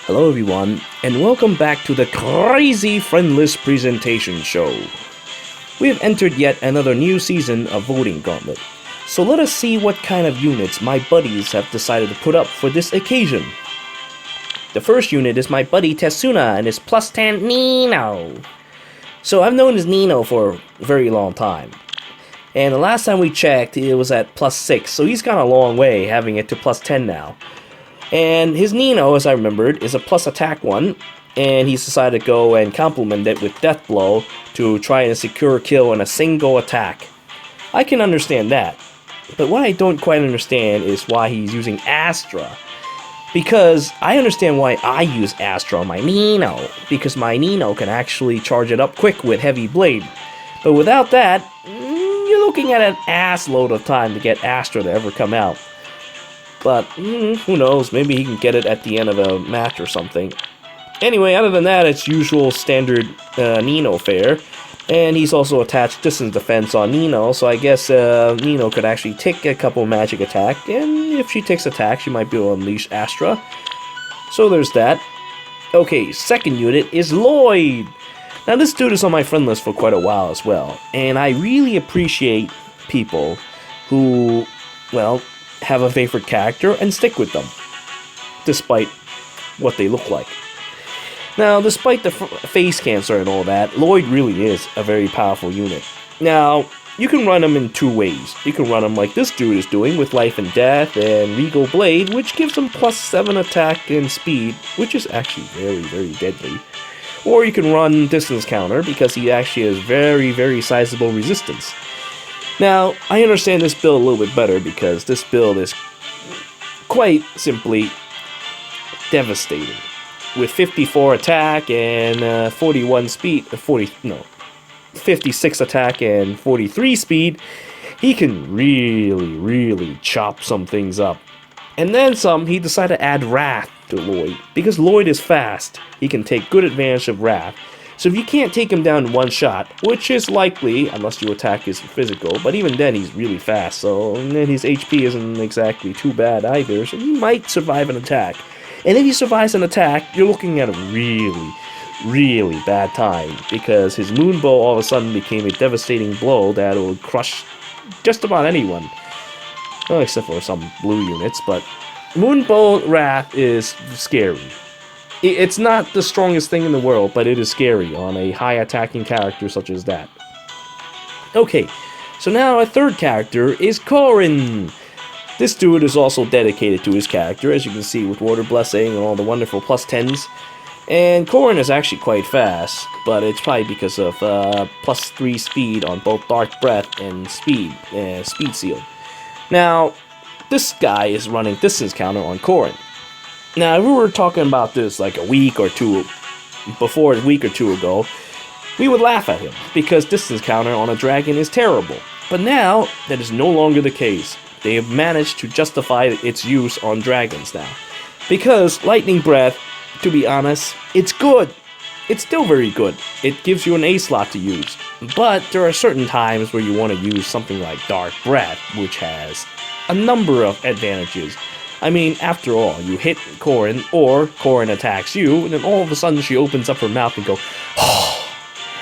Hello everyone, and welcome back to the crazy friendless presentation show. We have entered yet another new season of Voting Gauntlet, so let us see what kind of units my buddies have decided to put up for this occasion. The first unit is my buddy Tessuna and his plus 10 Nino. So I've known his Nino for a very long time. And the last time we checked, it was at plus 6, so he's gone a long way having it to plus 10 now. And his Nino, as I remembered, is a plus attack one, and he's decided to go and complement it with Death Blow to try and secure a kill in a single attack. I can understand that, but what I don't quite understand is why he's using Astra. Because I understand why I use Astra on my Nino, because my Nino can actually charge it up quick with Heavy Blade. But without that, you're looking at an ass load of time to get Astra to ever come out. But, who knows, maybe he can get it at the end of a match or something. Anyway, other than that, it's usual standard Nino fare. And he's also attached distance defense on Nino, so I guess Nino could actually take a couple magic attack, and if she takes attack, she might be able to unleash Astra. So there's that. Okay, second unit is Lloyd. Now this dude is on my friend list for quite a while as well, and I really appreciate people who, well, have a favorite character and stick with them, despite what they look like. Now, despite the face cancer and all that, Lloyd really is a very powerful unit. Now, you can run him in two ways. You can run him like this dude is doing with Life and Death and Regal Blade, which gives him plus 7 attack and speed, which is actually very, very deadly. Or you can run distance counter because he actually has very, very sizable resistance. Now, I understand this build a little bit better because this build is quite simply devastating. With 54 attack and 41 speed, 56 attack and 43 speed, he can really, really chop some things up. And then some, he decided to add Wrath to Lloyd. Because Lloyd is fast, he can take good advantage of Wrath. So if you can't take him down in one shot, which is likely, unless you attack his physical, but even then he's really fast, so and then his HP isn't exactly too bad either, so he might survive an attack. And if he survives an attack, you're looking at a really, really bad time, because his Moonbow all of a sudden became a devastating blow that will crush just about anyone. Well, except for some blue units, but Moonbow Wrath is scary. It's not the strongest thing in the world, but it is scary on a high attacking character such as that. Okay, so now our third character is Corrin. This dude is also dedicated to his character, as you can see with Water Blessing and all the wonderful plus 10s. And Corrin is actually quite fast, but it's probably because of plus 3 speed on both Dark Breath and Speed Seal. Now, this guy is running distance counter on Corrin. Now, if we were talking about this like a week or two ago, we would laugh at him, because distance counter on a dragon is terrible. But now, that is no longer the case. They have managed to justify its use on dragons now. Because Lightning Breath, to be honest, it's good. It's still very good. It gives you an A slot to use. But there are certain times where you want to use something like Dark Breath, which has a number of advantages. I mean, after all, you hit Corrin, or Corrin attacks you, and then all of a sudden she opens up her mouth and go, oh,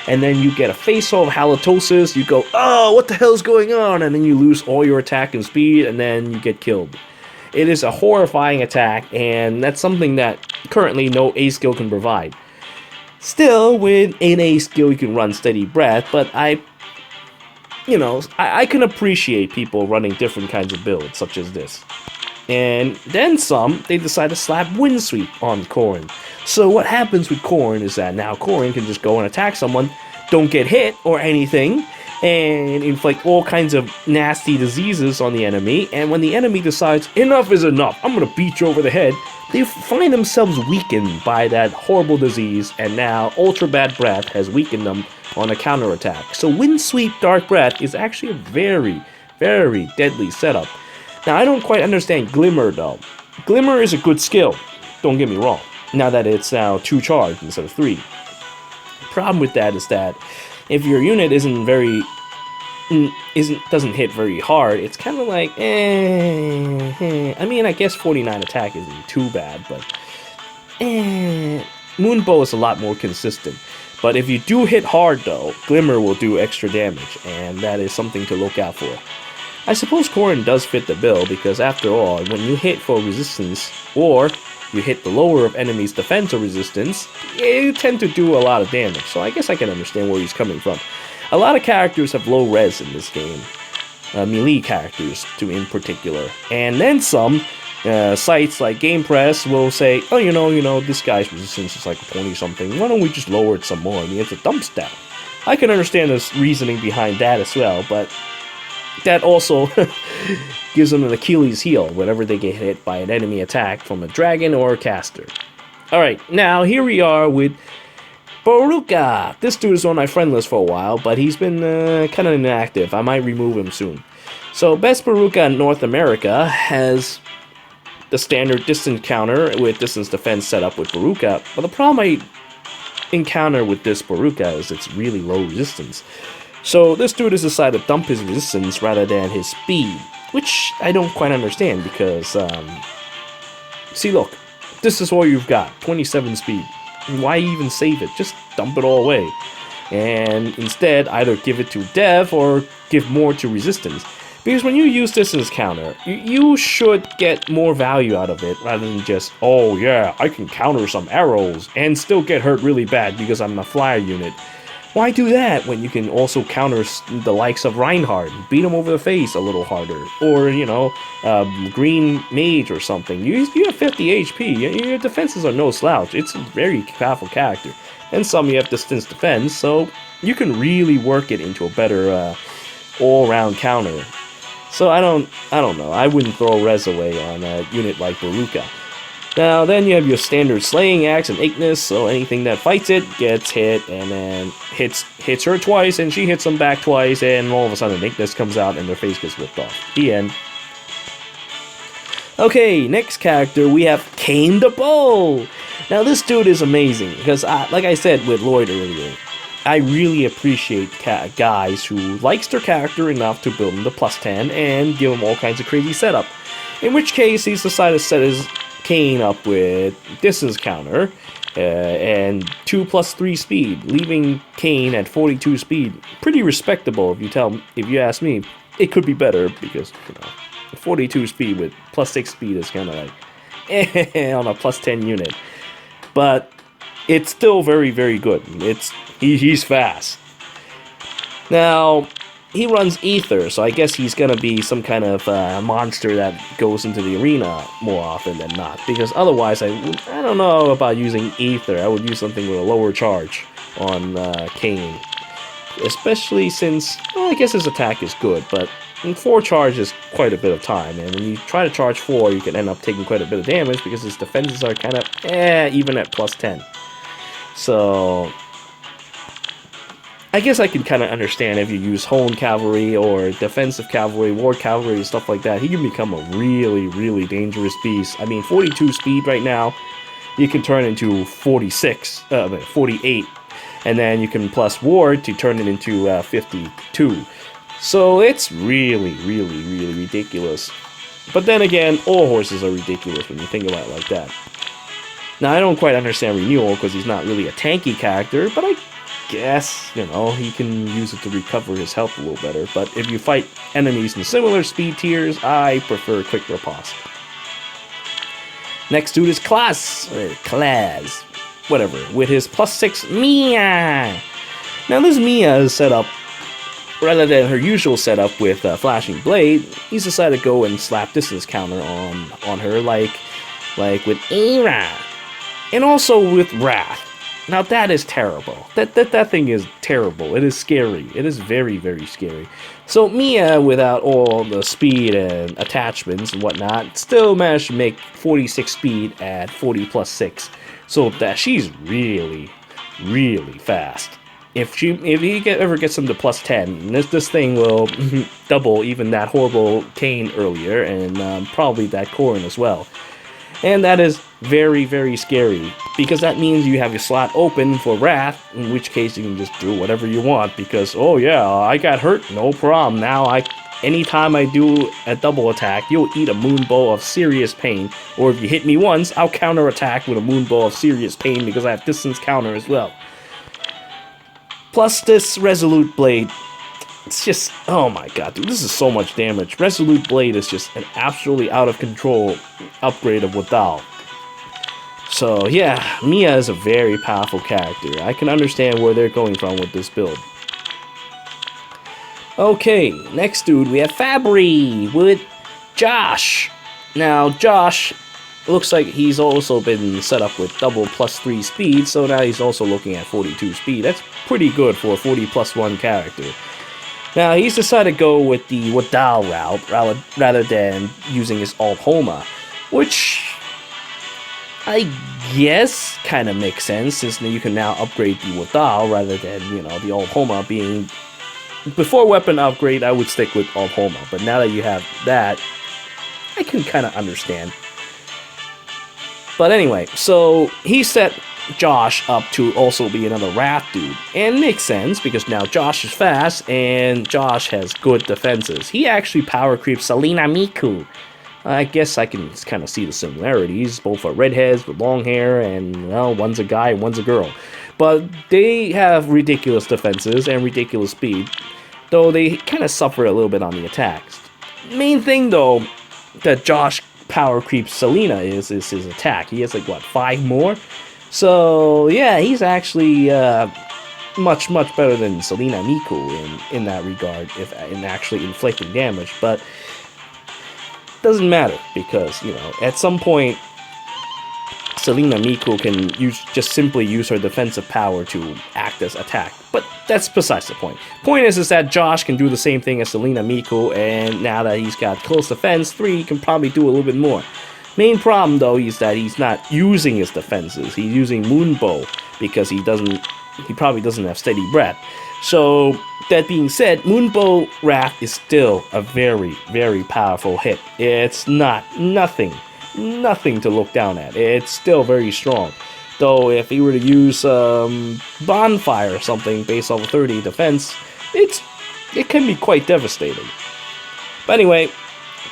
and then you get a face full of halitosis, you go, oh, what the hell's going on, and then you lose all your attack and speed, and then you get killed. It is a horrifying attack, and that's something that currently no A skill can provide. Still, with an A skill you can run Steady Breath, but I can appreciate people running different kinds of builds, such as this. And then some, they decide to slap Wind Sweep on Corrin. So what happens with Corrin is that now Corrin can just go and attack someone, don't get hit or anything, and inflict all kinds of nasty diseases on the enemy. And when the enemy decides, enough is enough, I'm gonna beat you over the head, they find themselves weakened by that horrible disease, and now Ultra Bad Breath has weakened them on a counterattack. So Wind Sweep Dark Breath is actually a very, very deadly setup. Now, I don't quite understand Glimmer, though. Glimmer is a good skill, don't get me wrong, now that it's now 2 charged instead of 3. The problem with that is that if your unit doesn't hit very hard, it's kind of like, I mean, I guess 49 attack isn't too bad, but Moonbow is a lot more consistent. But if you do hit hard though, Glimmer will do extra damage, and that is something to look out for. I suppose Corrin does fit the bill, because after all, when you hit for resistance, or you hit the lower of enemies' defense or resistance, you tend to do a lot of damage, so I guess I can understand where he's coming from. A lot of characters have low res in this game, melee characters in particular, and then some. Sites like Game Press will say, oh, you know, this guy's resistance is like 20-something, why don't we just lower it some more? I mean, it's a dump stat. I can understand this reasoning behind that as well, but that also gives them an Achilles heel whenever they get hit by an enemy attack from a dragon or a caster. Alright, now here we are with Peruca. This dude is on my friend list for a while, but he's been kind of inactive. I might remove him soon. So, Best Peruca in North America has the standard distance counter with distance defense set up with Peruca, but the problem I encounter with this Peruca is it's really low resistance. So this dude has decided to dump his resistance rather than his speed, which I don't quite understand because, see look, this is all you've got, 27 speed. Why even save it? Just dump it all away. And instead, either give it to Dev or give more to resistance. Because when you use distance counter, you should get more value out of it rather than just, oh yeah, I can counter some arrows and still get hurt really bad because I'm a flyer unit. Why do that when you can also counter the likes of Reinhardt, beat him over the face a little harder, or, you know, Green Mage or something. You have 50 HP, your defenses are no slouch, it's a very powerful character. And some you have distance defense, so you can really work it into a better all-round counter. So I don't know, I wouldn't throw res away on a unit like Peruca. Now then you have your standard slaying axe and Ignis, so anything that fights it gets hit and then hits her twice and she hits them back twice and all of a sudden Ignis comes out and their face gets ripped off. The end. Okay, next character we have Kane the Bull. Now this dude is amazing because like I said with Lloyd earlier, I really appreciate guys who likes their character enough to build him the +10 and give him all kinds of crazy setup. In which case, he's decided to set his Kane up with distance counter and 2 + 3 speed, leaving Kane at 42 speed. Pretty respectable if you ask me. It could be better because, you know, 42 speed with +6 speed is kind of like on a +10 unit. But it's still very, very good. He's fast. Now, he runs Ether, so I guess he's gonna be some kind of monster that goes into the arena more often than not. Because otherwise, I don't know about using Ether. I would use something with a lower charge on Kane. Especially since, well, I guess his attack is good, but 4 charge is quite a bit of time. And when you try to charge 4, you can end up taking quite a bit of damage because his defenses are kind of, even at +10. So I guess I can kind of understand if you use Hone Cavalry or Defensive Cavalry, Ward Cavalry, stuff like that. He can become a really, really dangerous beast. I mean, 42 speed right now, you can turn into 48. And then you can plus Ward to turn it into 52. So it's really, really, really ridiculous. But then again, all horses are ridiculous when you think about it like that. Now, I don't quite understand Renewal because he's not really a tanky character, but I guess, you know, he can use it to recover his health a little better. But if you fight enemies in similar speed tiers, I prefer Quick Riposte. Next dude is Class, whatever, with his +6 Mia. Now this Mia is set up, rather than her usual setup with Flashing Blade, he's decided to go and slap distance counter on her like with Era. And also with Wrath. Now that is terrible. That thing is terrible. It is scary. It is very, very scary. So Mia, without all the speed and attachments and whatnot, still managed to make 46 speed at 40 + 6. So that she's really, really fast. If he ever gets them to +10, this thing will double even that horrible Kane earlier, and probably that Corrin as well. And that is very, very scary, because that means you have your slot open for Wrath, in which case you can just do whatever you want, because, oh yeah, I got hurt, no problem, now I anytime I do a double attack, you'll eat a Moonbow of serious pain. Or if you hit me once, I'll counter attack with a Moonbow of serious pain because I have distance counter as well. Plus this Resolute Blade, it's just, oh my god, dude, this is so much damage. Resolute Blade is just an absolutely out of control upgrade of Wadal. So yeah, Hiyah is a very powerful character. I can understand where they're going from with this build. Okay, next dude, we have Fabry with Josh. Now, Josh looks like he's also been set up with double +3 speed, so now he's also looking at 42 speed. That's pretty good for a 40+1 character. Now, he's decided to go with the Wadal route rather than using his Alt Homa, which I guess kind of makes sense, since you can now upgrade the Wadal rather than, you know, the Alt Homa being... Before weapon upgrade, I would stick with Alt Homa, but now that you have that, I can kind of understand. But anyway, so he set Josh up to also be another Wrath dude, and it makes sense because now Josh is fast and Josh has good defenses. He actually power creeps Selena Miku. I guess I can kind of see the similarities. Both are redheads with long hair, and well, one's a guy and one's a girl. But they have ridiculous defenses and ridiculous speed, though they kind of suffer a little bit on the attacks. Main thing though that Josh power creeps Selena is his attack. He has like what, 5 more? So yeah, he's actually much better than Selena Miku in that regard, in actually inflicting damage. But doesn't matter because, you know, at some point Selena Miku can just simply use her defensive power to act as attack. But that's besides the point. Point is that Josh can do the same thing as Selena Miku, and now that he's got close defense 3, he can probably do a little bit more. Main problem though is that he's not using his defenses. He's using Moonbow because he probably doesn't have steady breath. So that being said, Moonbow Wrath is still a very powerful hit. It's nothing to look down at. It's still very strong. Though if he were to use Bonfire or something based off of 30 defense, it can be quite devastating. But anyway,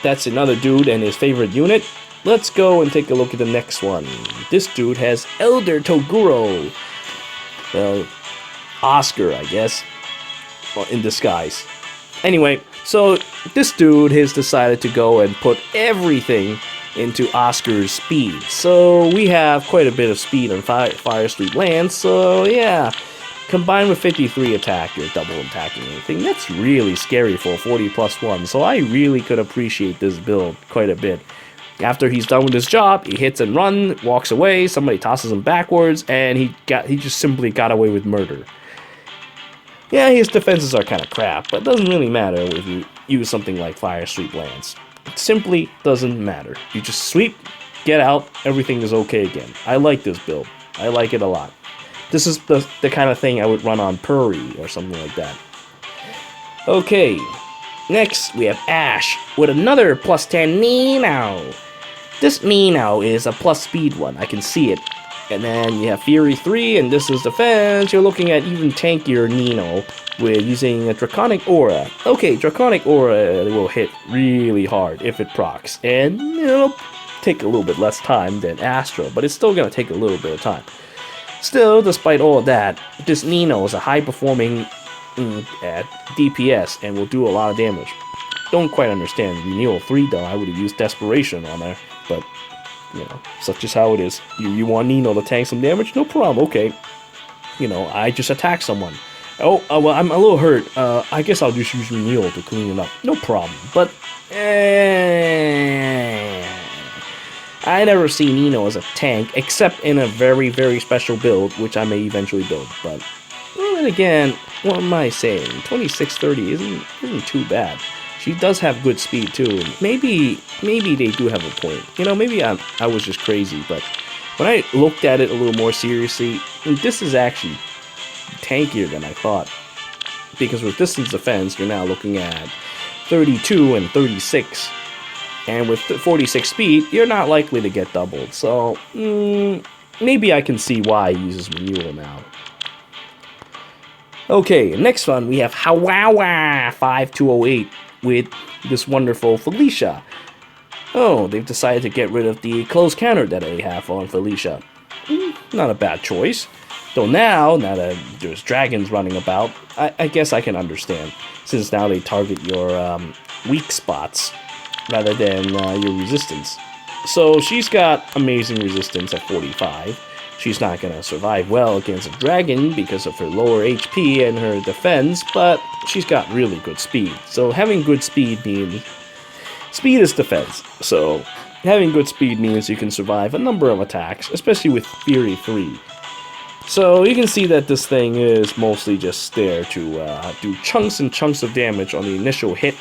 that's another dude and his favorite unit. Let's go and take a look at the next one. This dude has Elder Toguro. Well, Oscar, I guess, in disguise. Anyway, so this dude has decided to go and put everything into Oscar's speed. So we have quite a bit of speed on Fire Street Lands, so yeah. Combined with 53 attack, you're double attacking anything. That's really scary for a 40+1, so I really could appreciate this build quite a bit. After he's done with his job, he hits and run, walks away, somebody tosses him backwards, and he just simply got away with murder. Yeah, his defenses are kind of crap, but it doesn't really matter if you use something like Fire Street Lands. It simply doesn't matter. You just sweep, get out, everything is okay again. I like this build. I like it a lot. This is the kind of thing I would run on Puri or something like that. Okay, next we have Ash with another +10 Nino. This Nino is a plus speed one, I can see it. And then you have Fury 3, and this is defense. You're looking at even tankier Nino with using a Draconic Aura. Okay, Draconic Aura will hit really hard if it procs, and it'll take a little bit less time than Astro, but it's still going to take a little bit of time. Still, despite all of that, this Nino is a high-performing at DPS and will do a lot of damage. Don't quite understand Renewal 3 though. I would have used Desperation on there, but you know, such is how it is. You want Nino to tank some damage? No problem, okay. You know, I just attack someone. Oh, well, I'm a little hurt. I guess I'll just use Renewal to clean it up. No problem. But, I never see Nino as a tank, except in a very special build, which I may eventually build. But, well, then again, what am I saying? 2630 isn't too bad. She does have good speed too. Maybe they do have a point. You know, maybe I was just crazy, but when I looked at it a little more seriously, this is actually tankier than I thought. Because with distance defense, you're now looking at 32 and 36. And with 46 speed, you're not likely to get doubled. So, maybe I can see why he uses Renewal now. Okay, next one we have Hawawa 5208. with this wonderful Felicia. Oh, they've decided to get rid of the close counter that they have on Felicia. Not a bad choice. Though now that there's dragons running about, I guess I can understand, since now they target your weak spots rather than your resistance. So she's got amazing resistance at 45. She's not going to survive well against a dragon because of her lower HP and her defense, but she's got really good speed. So having good speed means... Speed is defense, so having good speed means you can survive a number of attacks, especially with Fury 3. So you can see that this thing is mostly just there to do chunks and chunks of damage on the initial hit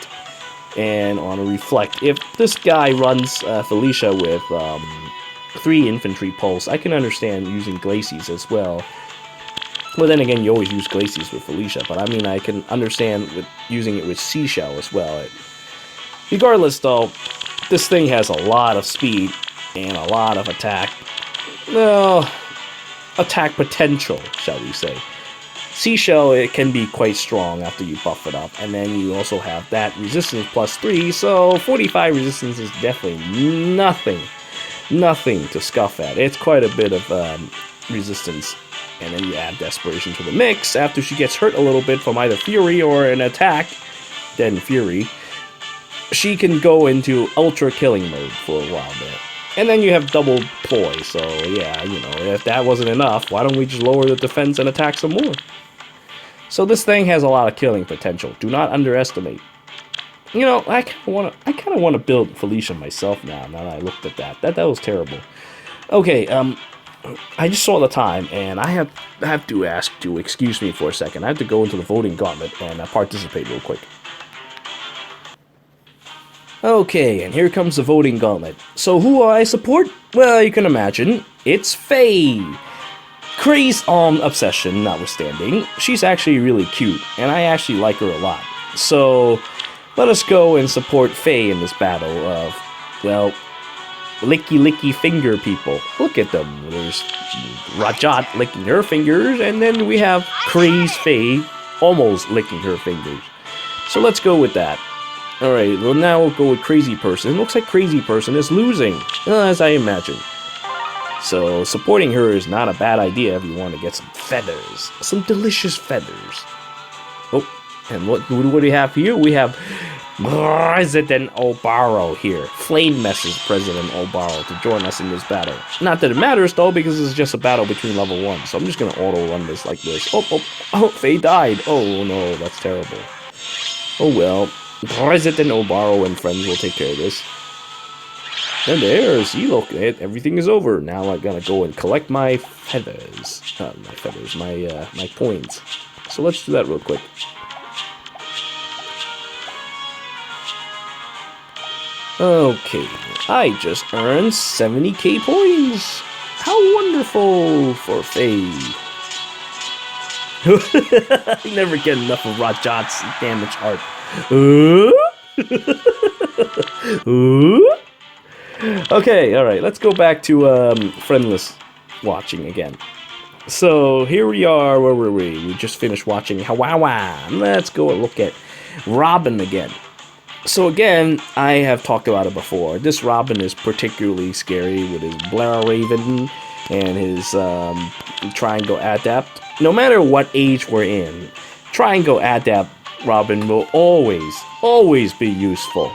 and on a reflect. If this guy runs Felicia with 3 infantry pulse, I can understand using Glacies as well. Well, then again, you always use Glacies with Felicia, but I mean, I can understand with using it with Seashell as well. Regardless, though, this thing has a lot of speed and a lot of attack. Well, attack potential, shall we say. Seashell, it can be quite strong after you buff it up, and then you also have that resistance plus 3, so 45 resistance is definitely nothing to scuff at. It's quite a bit of resistance, and then you add Desperation to the mix. After she gets hurt a little bit from either Fury or an attack, then Fury, she can go into ultra killing mode for a while there. And then you have double ploy, so yeah, you know, if that wasn't enough, why don't we just lower the defense and attack some more? So this thing has a lot of killing potential. Do not underestimate. You know, I kind of want to build Felicia myself now that I looked at that. That was terrible. Okay, I just saw the time, and I have to ask to excuse me for a second. I have to go into the voting gauntlet and participate real quick. Okay, and here comes the voting gauntlet. So who I support? Well, you can imagine. It's Faye. Craze obsession notwithstanding, she's actually really cute, and I actually like her a lot. So let us go and support Faye in this battle of, well, licky finger people. Look at them. There's Rajat licking her fingers, and then we have Craze Faye almost licking her fingers. So let's go with that. Alright, well now we'll go with Crazy Person. It looks like Crazy Person is losing, as I imagine. So supporting her is not a bad idea if you want to get some feathers. Some delicious feathers. Oh, and what do we have here? We have President Obaro here. Flame message President Obaro to join us in this battle. Not that it matters though, because it's just a battle between level 1. So I'm just going to auto-run this like this. Oh, Faye died. Oh no, that's terrible. Oh well. President Obaro and friends will take care of this. And there, see, look, everything is over. Now I'm gonna go and collect my feathers. Not my feathers, my points. So let's do that real quick. Okay, I just earned 70k points. How wonderful for Faye. I never get enough of Rajat's damage art. Okay, alright, let's go back to friendless watching again. So here we are, where were we? We just finished watching Hawawa. Let's go and look at Robin again. So again, I have talked about it before. This Robin is particularly scary with his Blair Raven and his Triangle Adapt. No matter what age we're in, Triangle Adapt Robin will always be useful.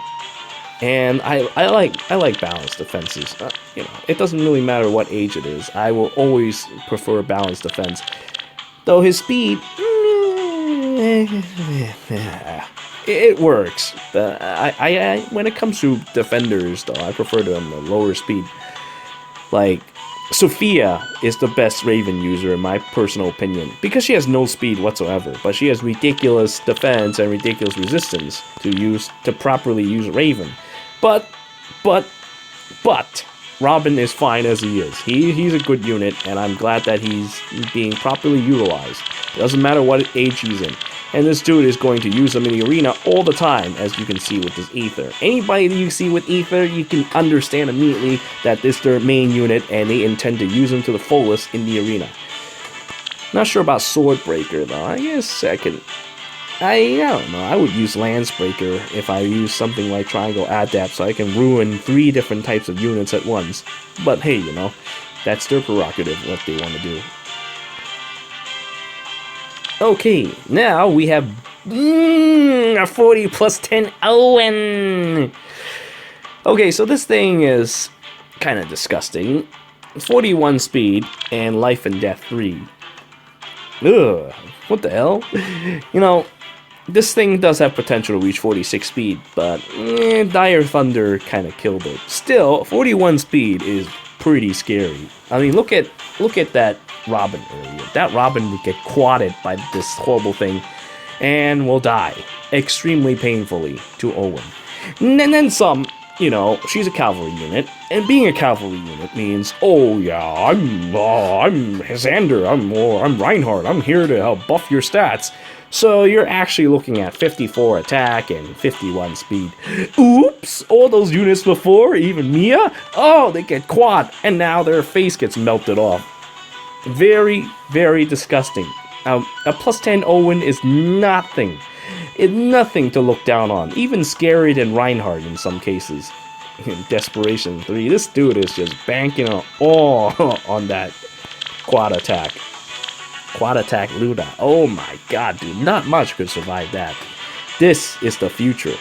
And I like balanced defenses. You know, it doesn't really matter what age it is. I will always prefer balanced defense. Though his speed, it works. When it comes to defenders, though, I prefer them a lower speed. Like Sophia is the best Raven user in my personal opinion, because she has no speed whatsoever, but she has ridiculous defense and ridiculous resistance to properly use Raven. But Robin is fine as he is. He's a good unit, and I'm glad that he's being properly utilized. It doesn't matter what age he's in. And this dude is going to use him in the arena all the time, as you can see with this Ether. Anybody that you see with Ether, you can understand immediately that this is their main unit, and they intend to use him to the fullest in the arena. Not sure about Swordbreaker, though. I guess I can I don't know, I would use Lancebreaker if I use something like Triangle Adapt so I can ruin 3 different types of units at once. But hey, you know, that's their prerogative, what they want to do. Okay, now we have a 40 plus 10 Owen. Okay, so this thing is kind of disgusting. 41 speed and life and death 3. Ugh, what the hell? You know, this thing does have potential to reach 46 speed, but Dire Thunder kind of killed it. Still, 41 speed is pretty scary. I mean, look at that Robin earlier. That Robin would get quadded by this horrible thing and will die extremely painfully to Owen. And then some. You know, she's a cavalry unit, and being a cavalry unit means, oh yeah, I'm Xander, I'm Reinhardt, I'm here to help buff your stats. So you're actually looking at 54 attack and 51 speed. Oops, all those units before, even Mia, oh, they get quad, and now their face gets melted off. Very, very disgusting. A plus 10 Owen is nothing. It's nothing to look down on, even scarier than Reinhardt in some cases. In Desperation 3, this dude is just banking all on that quad attack. Quad attack Luda. Oh my god, dude, not much could survive that. This is the future.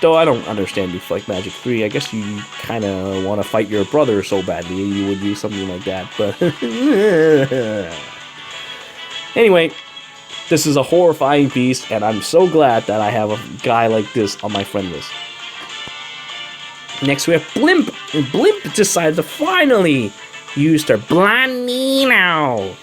Though I don't understand you like Magic 3, I guess you kind of want to fight your brother so badly you would use something like that, but... Anyway, this is a horrifying beast, and I'm so glad that I have a guy like this on my friend list. Next we have Blimp, and Blimp decided to finally use their Blind Nino.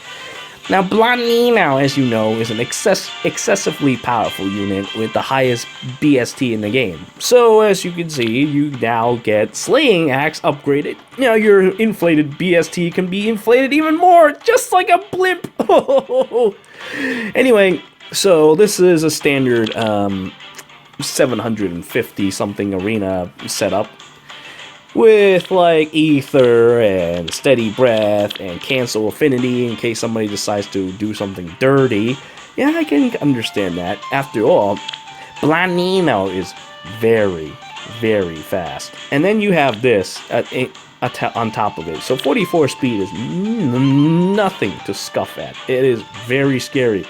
Now, Blind Nino, as you know, is an excessively powerful unit with the highest BST in the game. So, as you can see, you now get Slaying Axe upgraded. Now, your inflated BST can be inflated even more, just like a Blimp. Anyway, so this is a standard 750 something arena setup with like Ether and Steady Breath and Cancel Affinity in case somebody decides to do something dirty. Yeah, I can understand that. After all, Blind Nino is very, very fast. And then you have this on top of it. So 44 speed is nothing to scuff at. It is very scary.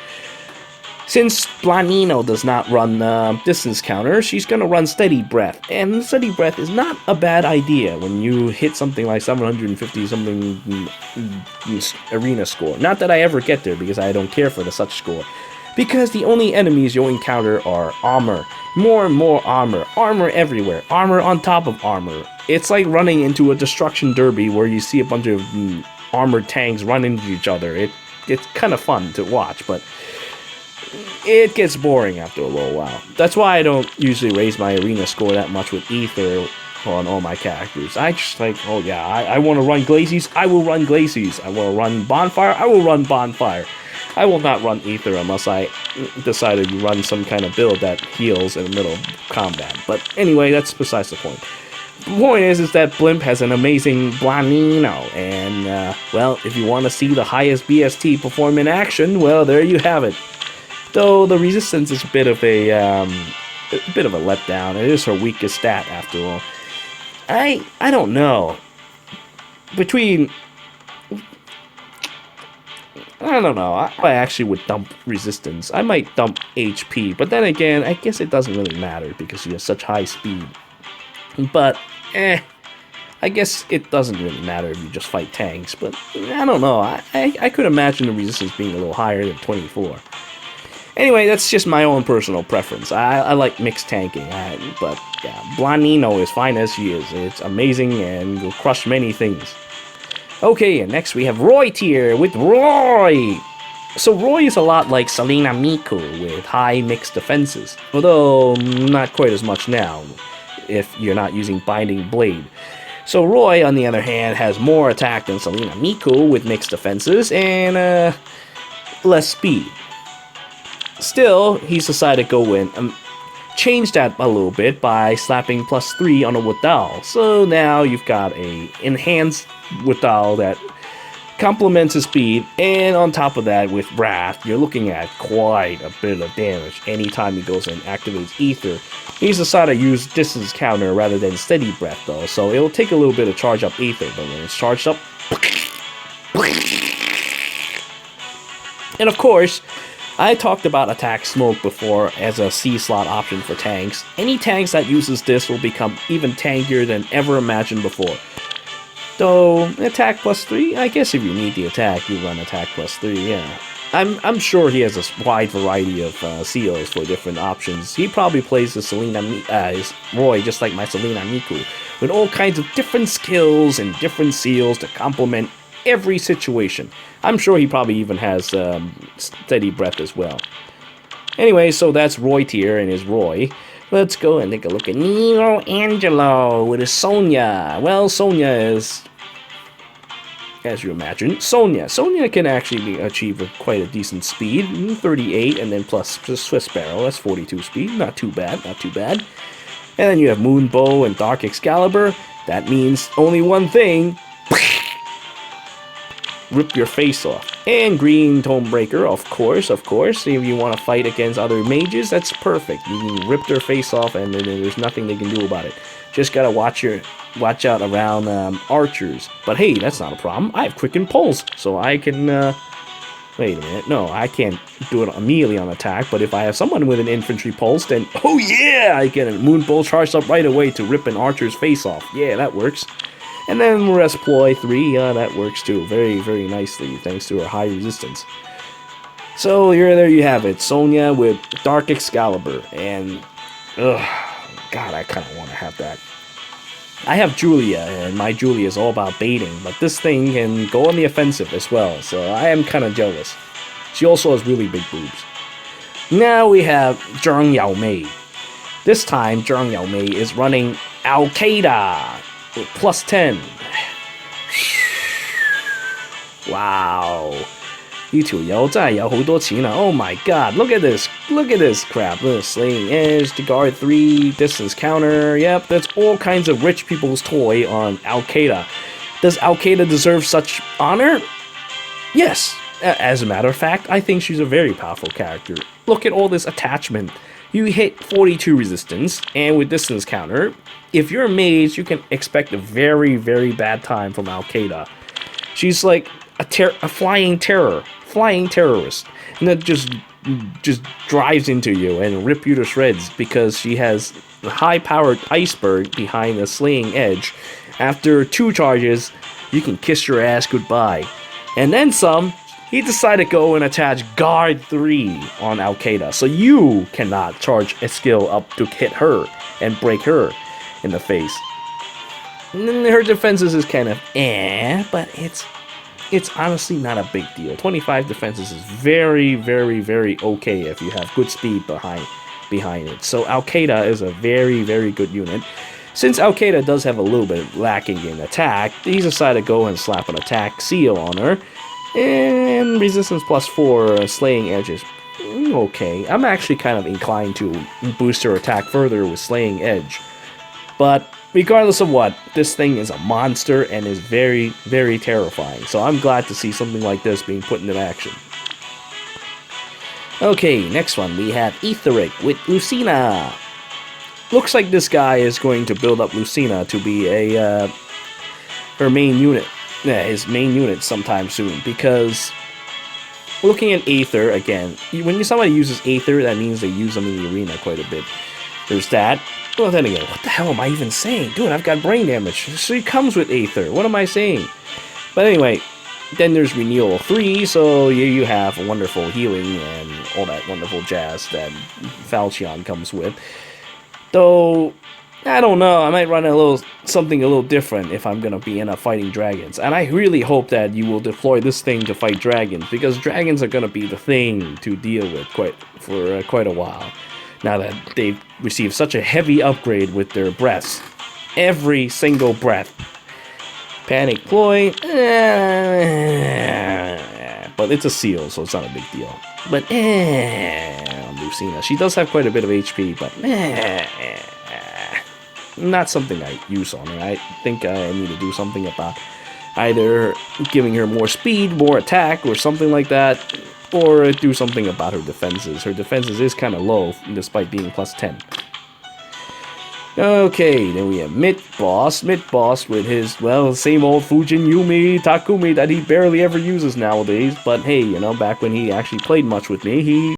Since Blind Nino does not run distance counter, she's going to run Steady Breath. And Steady Breath is not a bad idea when you hit something like 750 something arena score. Not that I ever get there because I don't care for the such score. Because the only enemies you'll encounter are armor. More and more armor. Armor everywhere. Armor on top of armor. It's like running into a destruction derby where you see a bunch of armored tanks run into each other. It's kind of fun to watch, but it gets boring after a little while. That's why I don't usually raise my arena score that much with Ether on all my characters. I just like, oh yeah, I want to run Glacies, I will run Glacies. I want to run Bonfire, I will run Bonfire. I will not run Ether unless I decide to run some kind of build that heals in the middle of combat. But anyway, that's besides the point. The point is that Blimp has an amazing Blind Nino, and well, if you want to see the highest BST perform in action, well, there you have it. Though the resistance is a bit of a letdown. It is her weakest stat after all. I don't know. I don't know. I actually would dump resistance. I might dump HP, but then again, I guess it doesn't really matter because she has such high speed. But I guess it doesn't really matter if you just fight tanks. But I don't know. I could imagine the resistance being a little higher than 24. Anyway, that's just my own personal preference. I like mixed tanking, but yeah, Blind Nino is fine as she is. It's amazing and will crush many things. Okay, and next we have Roy tier with Roy. So Roy is a lot like Selena Miku with high mixed defenses, although not quite as much now if you're not using Binding Blade. So Roy, on the other hand, has more attack than Selena Miku with mixed defenses and less speed. Still, he's decided to go in and change that a little bit by slapping +3 on a Wadal. So now you've got a enhanced Wadal that complements his speed, and on top of that, with Wrath, you're looking at quite a bit of damage anytime he goes and activates Ether. He's decided to use distance counter rather than steady breath though, so it'll take a little bit to charge up Ether, but when it's charged up... And of course, I talked about Attack Smoke before as a C slot option for tanks. Any tanks that uses this will become even tankier than ever imagined before. Though, attack +3, I guess if you need the attack, you run attack +3, yeah. I'm sure he has a wide variety of COs for different options. He probably plays his his Roy just like my Selena Miku, with all kinds of different skills and different seals to complement every situation. I'm sure he probably even has steady breath as well. Anyway, so that's Roy tier and his Roy. Let's go and take a look at Nino Angelo with his Sonya. Well, Sonya is, as you imagine, Sonya. Sonya can actually achieve quite a decent speed, 38, and then plus Swiss Barrel, that's 42 speed. Not too bad, not too bad. And then you have Moon Bow and Dark Excalibur. That means only one thing. Rip your face off. And Green Tomebreaker, of course. If you want to fight against other mages, that's perfect. You can rip their face off and then there's nothing they can do about it. Just gotta watch out around archers. But hey, that's not a problem. I have Quicken Pulse, so I can... wait a minute. No, I can't do it immediately on attack, but if I have someone with an infantry pulse, then... oh yeah! I get a Moon Bolt charged up right away to rip an archer's face off. Yeah, that works. And then Resploy 3, that works too, very, very nicely, thanks to her high resistance. So there you have it, Sonya with Dark Excalibur, and, God, I kind of want to have that. I have Julia, and my Julia is all about baiting, but this thing can go on the offensive as well, so I am kind of jealous. She also has really big boobs. Now we have Zhang Yaomei. This time, Zhang Yaomei is running Qaeda. +10. Wow. 呢條友真係有好多錢啊 Oh my god, look at this crap. Look, Slaying Edge, to guard 3, distance counter. Yep, that's all kinds of rich people's toy on Qaeda. Does Qaeda deserve such honor? Yes. As a matter of fact, I think she's a very powerful character. Look at all this attachment. You hit 42 resistance, and with distance counter, if you're a mage, you can expect a very, very bad time from Qaeda. She's like a flying terrorist, and that just drives into you and rip you to shreds because she has the high-powered iceberg behind the Slaying Edge. After 2 charges, you can kiss your ass goodbye. And then some. He decided to go and attach Guard 3 on Qaeda, so you cannot charge a skill up to hit her and break her in the face. And then her defenses is kind of but it's honestly not a big deal. 25 defenses is very, very, very okay if you have good speed behind it. So Qaeda is a very, very good unit. Since Qaeda does have a little bit lacking in attack, he decided to go and slap an attack seal on her. And resistance +4, Slaying Edges. Okay, I'm actually kind of inclined to boost her attack further with Slaying Edge. But regardless of what, this thing is a monster and is very, very terrifying. So I'm glad to see something like this being put into action. Okay, next one we have Etheric with Lucina. Looks like this guy is going to build up Lucina to be her main unit. Yeah, his main unit sometime soon, because looking at Aether, again, when somebody uses Aether, that means they use them in the arena quite a bit. There's that. Well, then again, what the hell am I even saying? Dude, I've got brain damage. She comes with Aether. What am I saying? But anyway, then there's Renewal 3, so you have wonderful healing and all that wonderful jazz that Xian comes with. Though, I don't know, I might run something a little different if I'm gonna be in a fighting dragons. And I really hope that you will deploy this thing to fight dragons, because dragons are gonna be the thing to deal with for quite a while. Now that they've received such a heavy upgrade with their breaths. Every single breath. Panic Ploy, but it's a seal, so it's not a big deal. But Lucina, she does have quite a bit of HP, but not something I use on her. I think I need to do something about Either giving her more speed, more attack, or something like that, or do something about her defenses. Her defenses is kind of low, despite being plus 10. Okay, then we have Midboss. Midboss with his, well, same old Fujin Yumi Takumi that he barely ever uses nowadays. But hey, you know, back when he actually played much with me, he...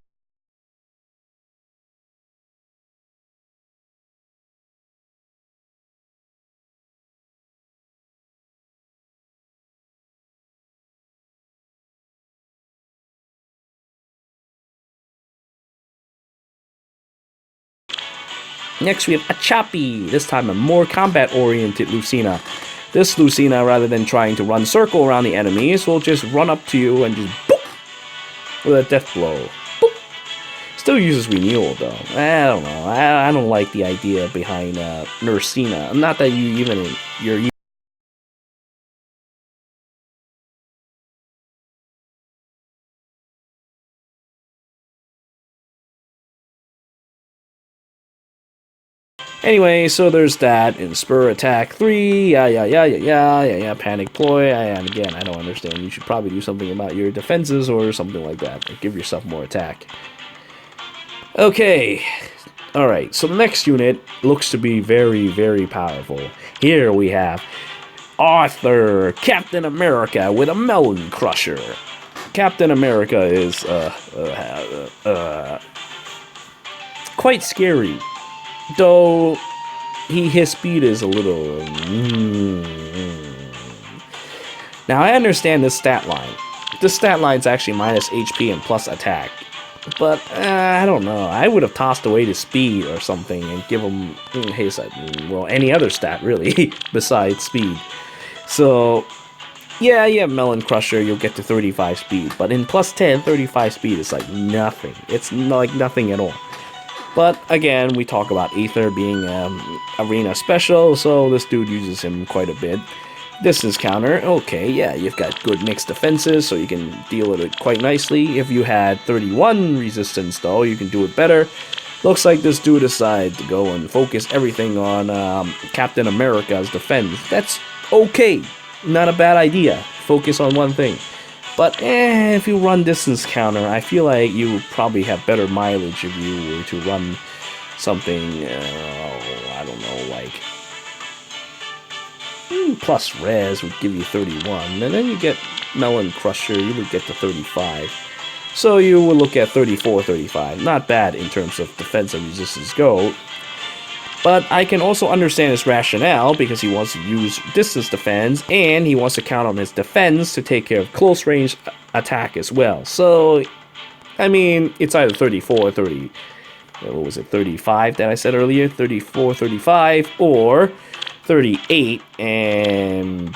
Next we have Achapi, this time a more combat-oriented Lucina. This Lucina, rather than trying to run circle around the enemies, will just run up to you and just boop! With a death blow. Boop! Still uses renewal though. I don't know. I don't like the idea behind Nursina. Not that you're Anyway, so there's that, and Spur Attack 3, Panic Ploy, and again, I don't understand, you should probably do something about your defenses or something like that, or give yourself more attack. Okay, alright, so the next unit looks to be very, very powerful. Here we have Arthur, Captain America with a Melon Crusher. Captain America is, quite scary. Though, his speed is a little... Now, I understand this stat line. This stat line's actually minus HP and plus attack. But, I don't know. I would have tossed away the speed or something and give him his, well, any other stat, really, besides speed. So, yeah, you have Melon Crusher, you'll get to 35 speed. But in plus 10, 35 speed is like nothing. It's like nothing at all. But again, we talk about Aether being arena special, so this dude uses him quite a bit. Distance counter, okay, yeah, you've got good mixed defenses, so you can deal with it quite nicely. If you had 31 resistance, though, you can do it better. Looks like this dude decided to go and focus everything on Captain America's defense. That's okay, not a bad idea. Focus on one thing. But, if you run distance counter, I feel like you would probably have better mileage if you were to run something, I don't know, like... plus res would give you 31, and then you get Melon Crusher, you would get to 35. So you would look at 34, 35. Not bad in terms of defense and resistance go. But I can also understand his rationale, because he wants to use distance defense, and he wants to count on his defense to take care of close range attack as well. So, I mean, it's either 34 or 30... What was it, 35 that I said earlier? 34, 35, or 38 and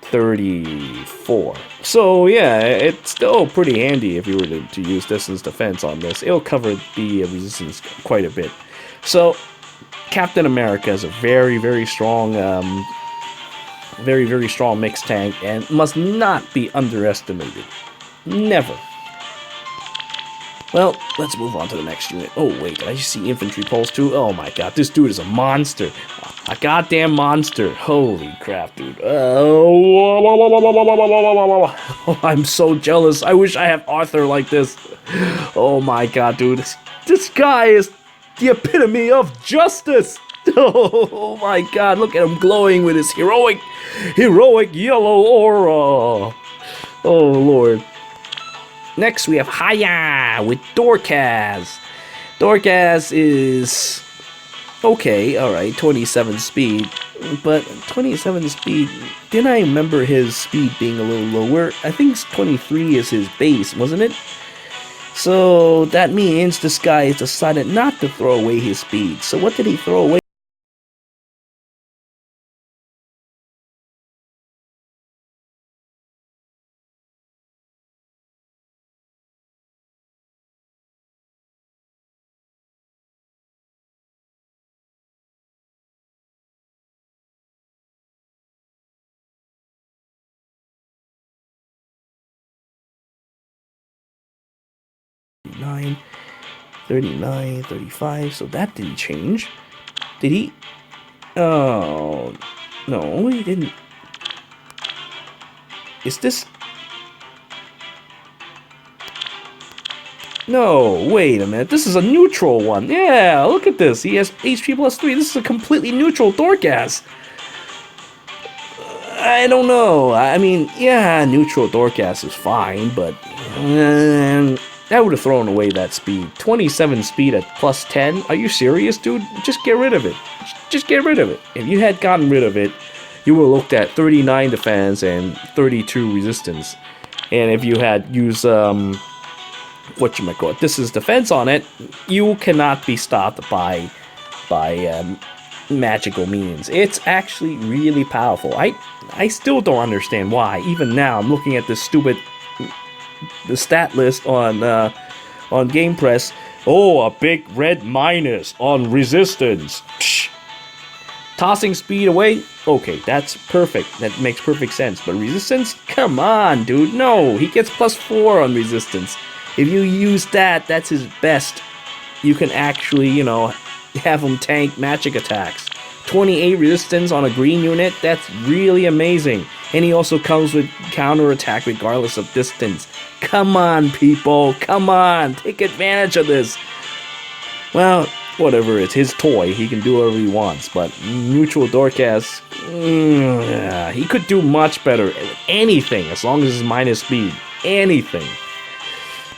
34. So, yeah, it's still pretty handy if you were to use distance defense on this. It'll cover the resistance quite a bit. So, Captain America is a very, very strong, very strong mixed tank, and must not be underestimated. Never. Well, let's move on to the next unit. Oh, wait, did I just see Infantry Pulse too? Oh my god, this dude is a monster. A goddamn monster. Holy crap, dude. Oh, I'm so jealous. I wish I had Arthur like this. Oh my god, dude. This guy is the epitome of justice. Oh my god, look at him glowing with his heroic yellow aura. Oh lord. Next we have Hiyah with Dorcas. Dorcas is okay, alright, 27 speed. But 27 speed, didn't I remember his speed being a little lower? I think 23 is his base, wasn't it? So that means this guy has decided not to throw away his speed. So what did he throw away? 39, 35, so that didn't change. Did he? Oh, no, he didn't. Is this... No, wait a minute. This is a neutral one. Yeah, look at this. He has HP plus 3. This is a completely neutral Dorcas. I don't know. I mean, yeah, neutral Dorcas is fine, but... I would have thrown away that speed. 27 speed at plus 10? Are you serious, dude? Just get rid of it. Just get rid of it. If you had gotten rid of it, you would have looked at 39 defense and 32 resistance. And if you had used, whatchamacallit, this is defense on it, you cannot be stopped by magical means. It's actually really powerful. I still don't understand why. Even now, I'm looking at this stupid the stat list on Game Press. Oh, a big red minus on resistance. Psh. Tossing speed away. Okay, that's perfect. That makes perfect sense. But resistance? Come on, dude. No, he gets plus 4 on resistance. If you use that, that's his best. You can actually, you know, have him tank magic attacks. 28 resistance on a green unit, that's really amazing. And he also comes with counterattack regardless of distance. Come on, people, come on, take advantage of this. Well, whatever, it's his toy, he can do whatever he wants, but neutral Dorcas, he could do much better with anything, as long as it's minus speed, anything.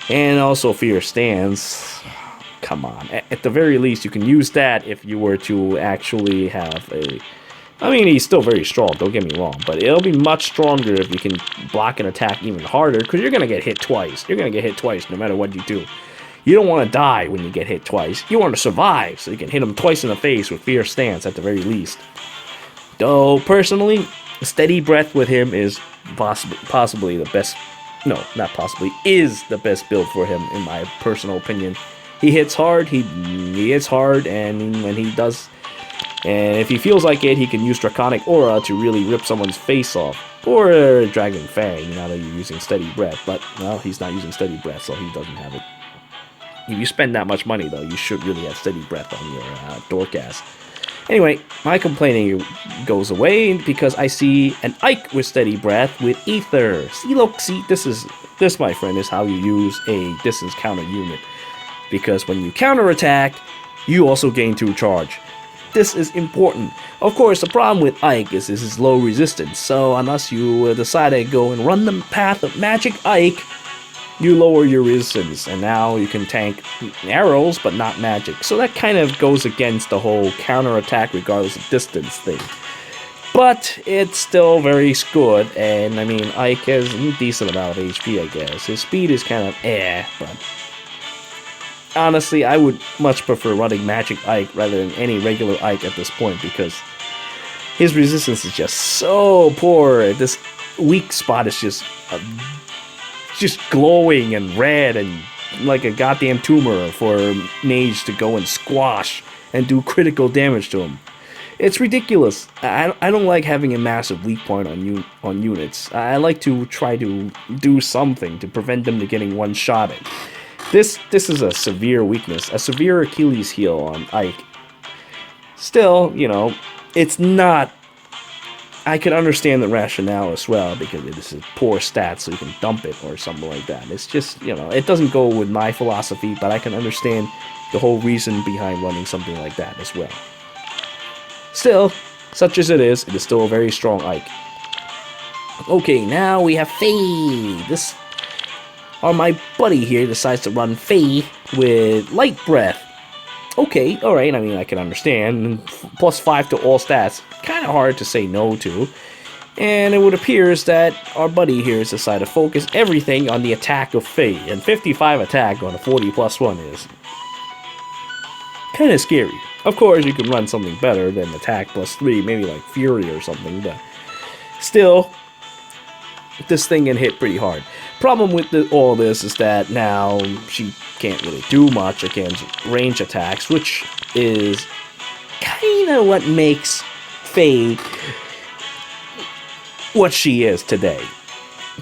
And also Fear Stance. Come on, at the very least, you can use that if you were to actually have a... I mean, he's still very strong, don't get me wrong, but it'll be much stronger if you can block an attack even harder, because you're going to get hit twice. You're going to get hit twice no matter what you do. You don't want to die when you get hit twice. You want to survive, so you can hit him twice in the face with Fear Stance at the very least. Though, personally, Steady Breath with him is possibly the best... No, not possibly, is the best build for him, in my personal opinion. He hits hard, he hits hard, and when he does... And if he feels like it, he can use Draconic Aura to really rip someone's face off. Or Dragon Fang, now that you're using Steady Breath. But, well, he's not using Steady Breath, so he doesn't have it. If you spend that much money, though, you should really have Steady Breath on your Dorcas. Anyway, my complaining goes away because I see an Ike with Steady Breath with Ether. See, look, see, this, my friend, is how you use a distance counter unit. Because when you counterattack, you also gain 2 charge. This is important. Of course, the problem with Ike is this is low resistance, so unless you decide to go and run the path of Magic Ike, you lower your resistance, and now you can tank arrows, but not magic. So that kind of goes against the whole counterattack regardless of distance thing. But it's still very good, and I mean, Ike has a decent amount of HP, I guess. His speed is kind of but... honestly, I would much prefer running Magic Ike rather than any regular Ike at this point, because his resistance is just so poor. This weak spot is just glowing and red and like a goddamn tumor for Mage to go and squash and do critical damage to him. It's ridiculous. I don't like having a massive weak point on units. I like to try to do something to prevent them to getting one-shotted. This is a severe weakness, a severe Achilles heel on Ike. Still, you know, it's not... I can understand the rationale as well, because it is poor stats, so you can dump it or something like that. It's just, you know, it doesn't go with my philosophy, but I can understand the whole reason behind running something like that as well. Still, such as it is still a very strong Ike. Okay, now we have Faye. My buddy here decides to run Faye with Light Breath. Okay, alright, I mean, I can understand. Plus 5 to all stats. Kind of hard to say no to. And it would appear that our buddy here has decided to focus everything on the attack of Faye. And 55 attack on a 40 plus 1 is kind of scary. Of course, you can run something better than attack plus 3, maybe like Fury or something, but still, this thing can hit pretty hard. Problem with all this is that now she can't really do much against range attacks, which is kind of what makes Faye what she is today.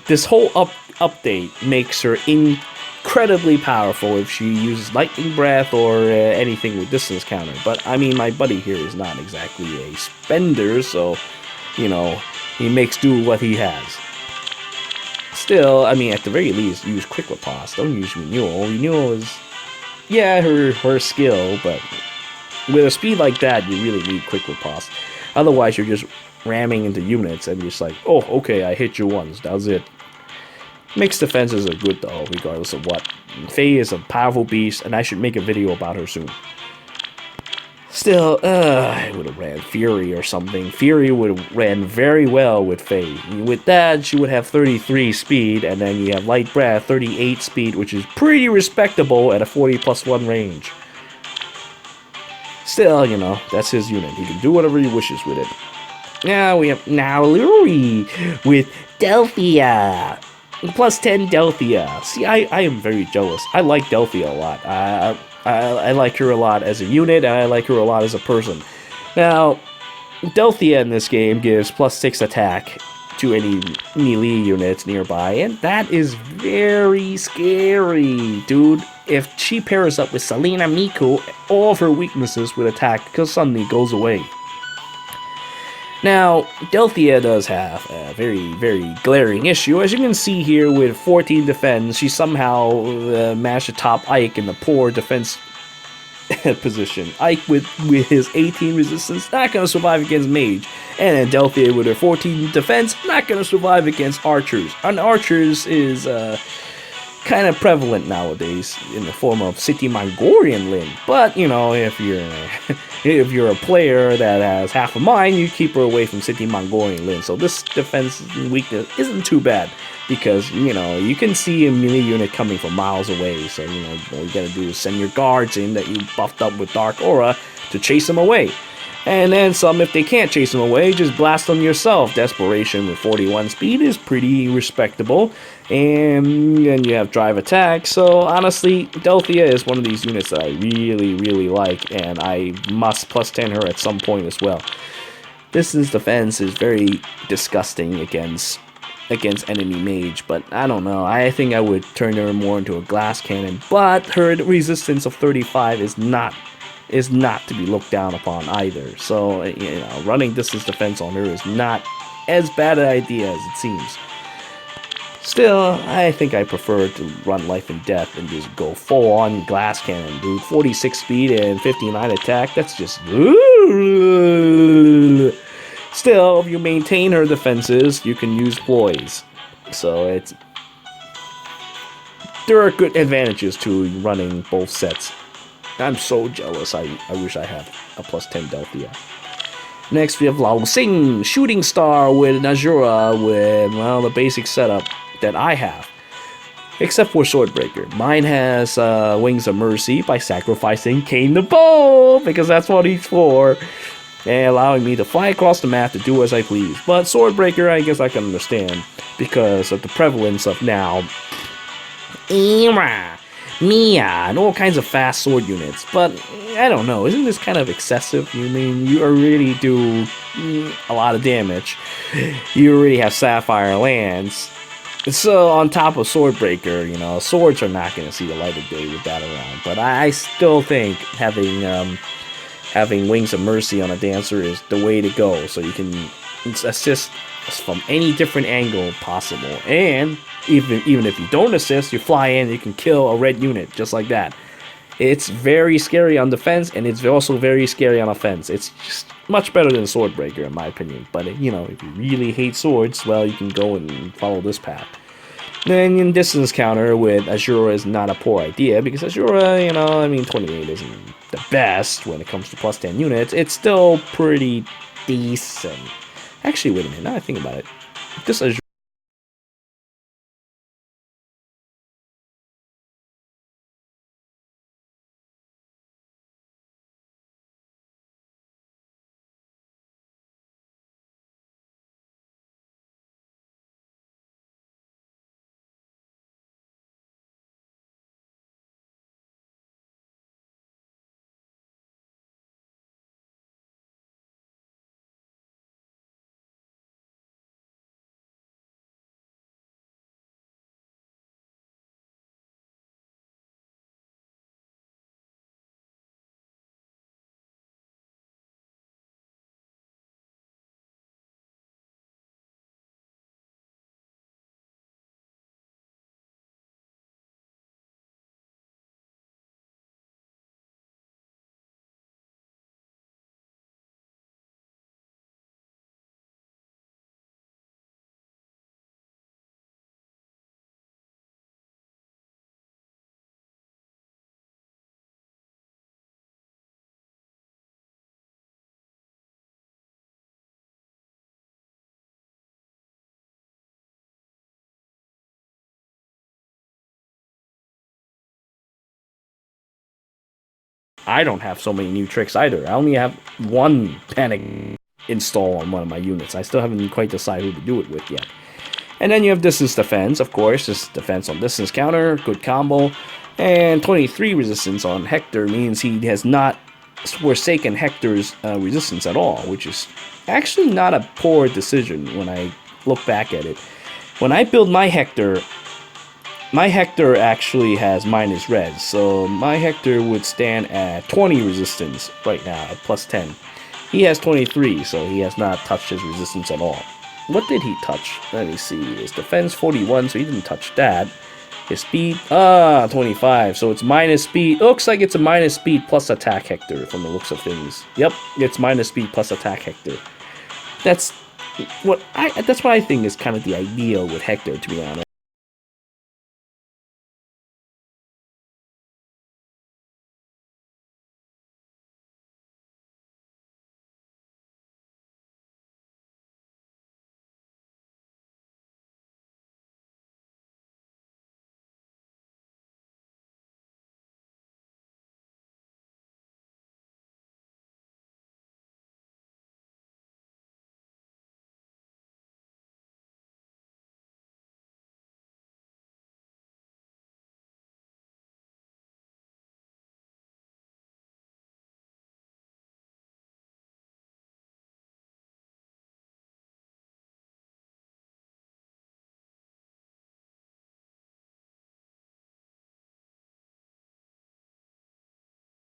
This whole update makes her incredibly powerful if she uses Lightning Breath or anything with distance counter. But I mean, my buddy here is not exactly a spender, so, you know, he makes do what he has. Still, I mean, at the very least, use quick riposte. Don't use renewal. Renewal is, yeah, her skill, but with a speed like that, you really need quick riposte. Otherwise, you're just ramming into units and you're just like, oh, okay, I hit you once. That's it. Mixed defenses are good though, regardless of what. Faye is a powerful beast, and I should make a video about her soon. Still, I would have ran Fury or something. Fury would have ran very well with Faye. With that, she would have 33 speed, and then you have Light Breath, 38 speed, which is pretty respectable at a 40+1 range. Still, you know, that's his unit. He can do whatever he wishes with it. Now we have Louis with Delphia. Plus 10 Delphia. See, I am very jealous. I like Delphia a lot. I like her a lot as a unit, and I like her a lot as a person. Now, Delphia in this game gives plus 6 attack to any melee units nearby, and that is very scary, dude. If she pairs up with Selena Miku, all of her weaknesses would attack because suddenly goes away. Now, Delphia does have a very, very glaring issue. As you can see here with 14 defense, she somehow managed to top Ike in the poor defense position. Ike with his 18 resistance, not going to survive against mage. And then Delphia with her 14 defense, not going to survive against archers. And archers is kind of prevalent nowadays in the form of City Mongolian Lin. But, you know, if you're a player that has half a mind, you keep her away from City Mongolian Lin. So this defense weakness isn't too bad because, you know, you can see a melee unit coming from miles away. So, you know, all you gotta do is send your guards in that you buffed up with Dark Aura to chase them away. And then some, if they can't chase them away, just blast them yourself. Desperation with 41 speed is pretty respectable. And then you have drive attack. So honestly, Delphia is one of these units that I really, really like. And I must plus 10 her at some point as well. Distance defense is very disgusting against enemy mage. But I don't know. I think I would turn her more into a glass cannon. But her resistance of 35 is not to be looked down upon either. So, you know, running distance defense on her is not as bad an idea as it seems. Still, I think I prefer to run life and death and just go full on glass cannon, dude. 46 speed and 59 attack, that's just... Still, if you maintain her defenses, you can use ploys. So there are good advantages to running both sets. I'm so jealous. I wish I had a plus 10 Delphia. Next, we have Lao Sing, Shooting Star with an Azura with, well, the basic setup that I have. Except for Swordbreaker. Mine has Wings of Mercy by sacrificing Kane the bow, because that's what he's for. And allowing me to fly across the map to do as I please. But Swordbreaker, I guess I can understand, because of the prevalence of now Mia, and all kinds of fast sword units. But, I don't know, isn't this kind of excessive? You mean, you already do a lot of damage. You already have Sapphire Lance. So, on top of Swordbreaker, you know, swords are not going to see the light of day with that around. But I still think having Wings of Mercy on a Dancer is the way to go. So you can assist from any different angle possible. And even if you don't assist, you fly in, you can kill a red unit just like that. It's very scary on defense, and it's also very scary on offense. It's just much better than Swordbreaker, in my opinion. But, you know, if you really hate swords, well, you can go and follow this path. Then in distance counter with Azura is not a poor idea, because Azura, you know, I mean, 28 isn't the best when it comes to plus 10 units. It's still pretty decent. Actually, wait a minute, now I think about it. This Azura I don't have so many new tricks either. I only have one panic install on one of my units. I still haven't quite decided who to do it with yet. And then you have distance defense, of course. This defense on distance counter, good combo. And 23 resistance on Hector means he has not forsaken Hector's resistance at all, which is actually not a poor decision when I look back at it. When I build my Hector actually has minus res, so my Hector would stand at 20 resistance right now, at plus 10. He has 23, so he has not touched his resistance at all. What did he touch? Let me see. His defense 41, so he didn't touch that. His speed, 25, so it's minus speed. Looks like it's a minus speed plus attack Hector from the looks of things. Yep, it's minus speed plus attack Hector. That's what I think is kind of the ideal with Hector, to be honest.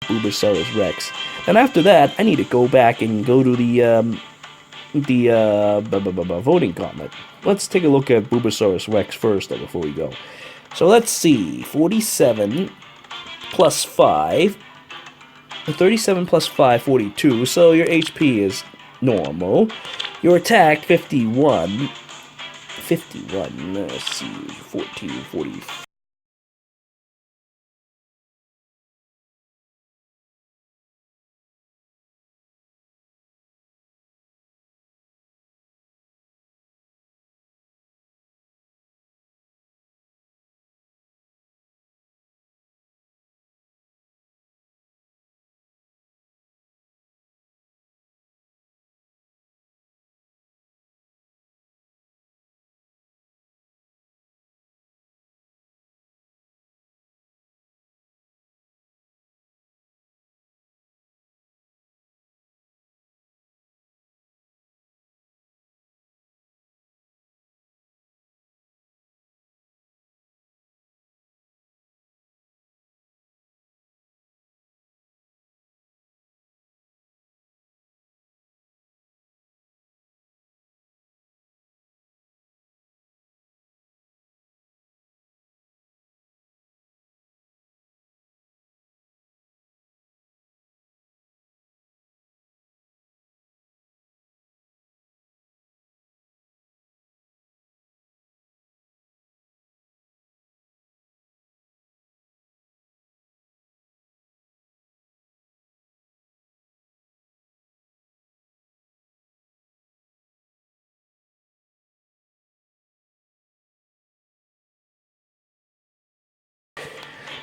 Boobsaurus Rex. And after that, I need to go back and go to the voting gauntlet. Let's take a look at Boobsaurus Rex first, though, before we go. So let's see, 47 plus 5, 37 plus 5, 42. So your HP is normal. Your attack 51. Let's see, 14, 40.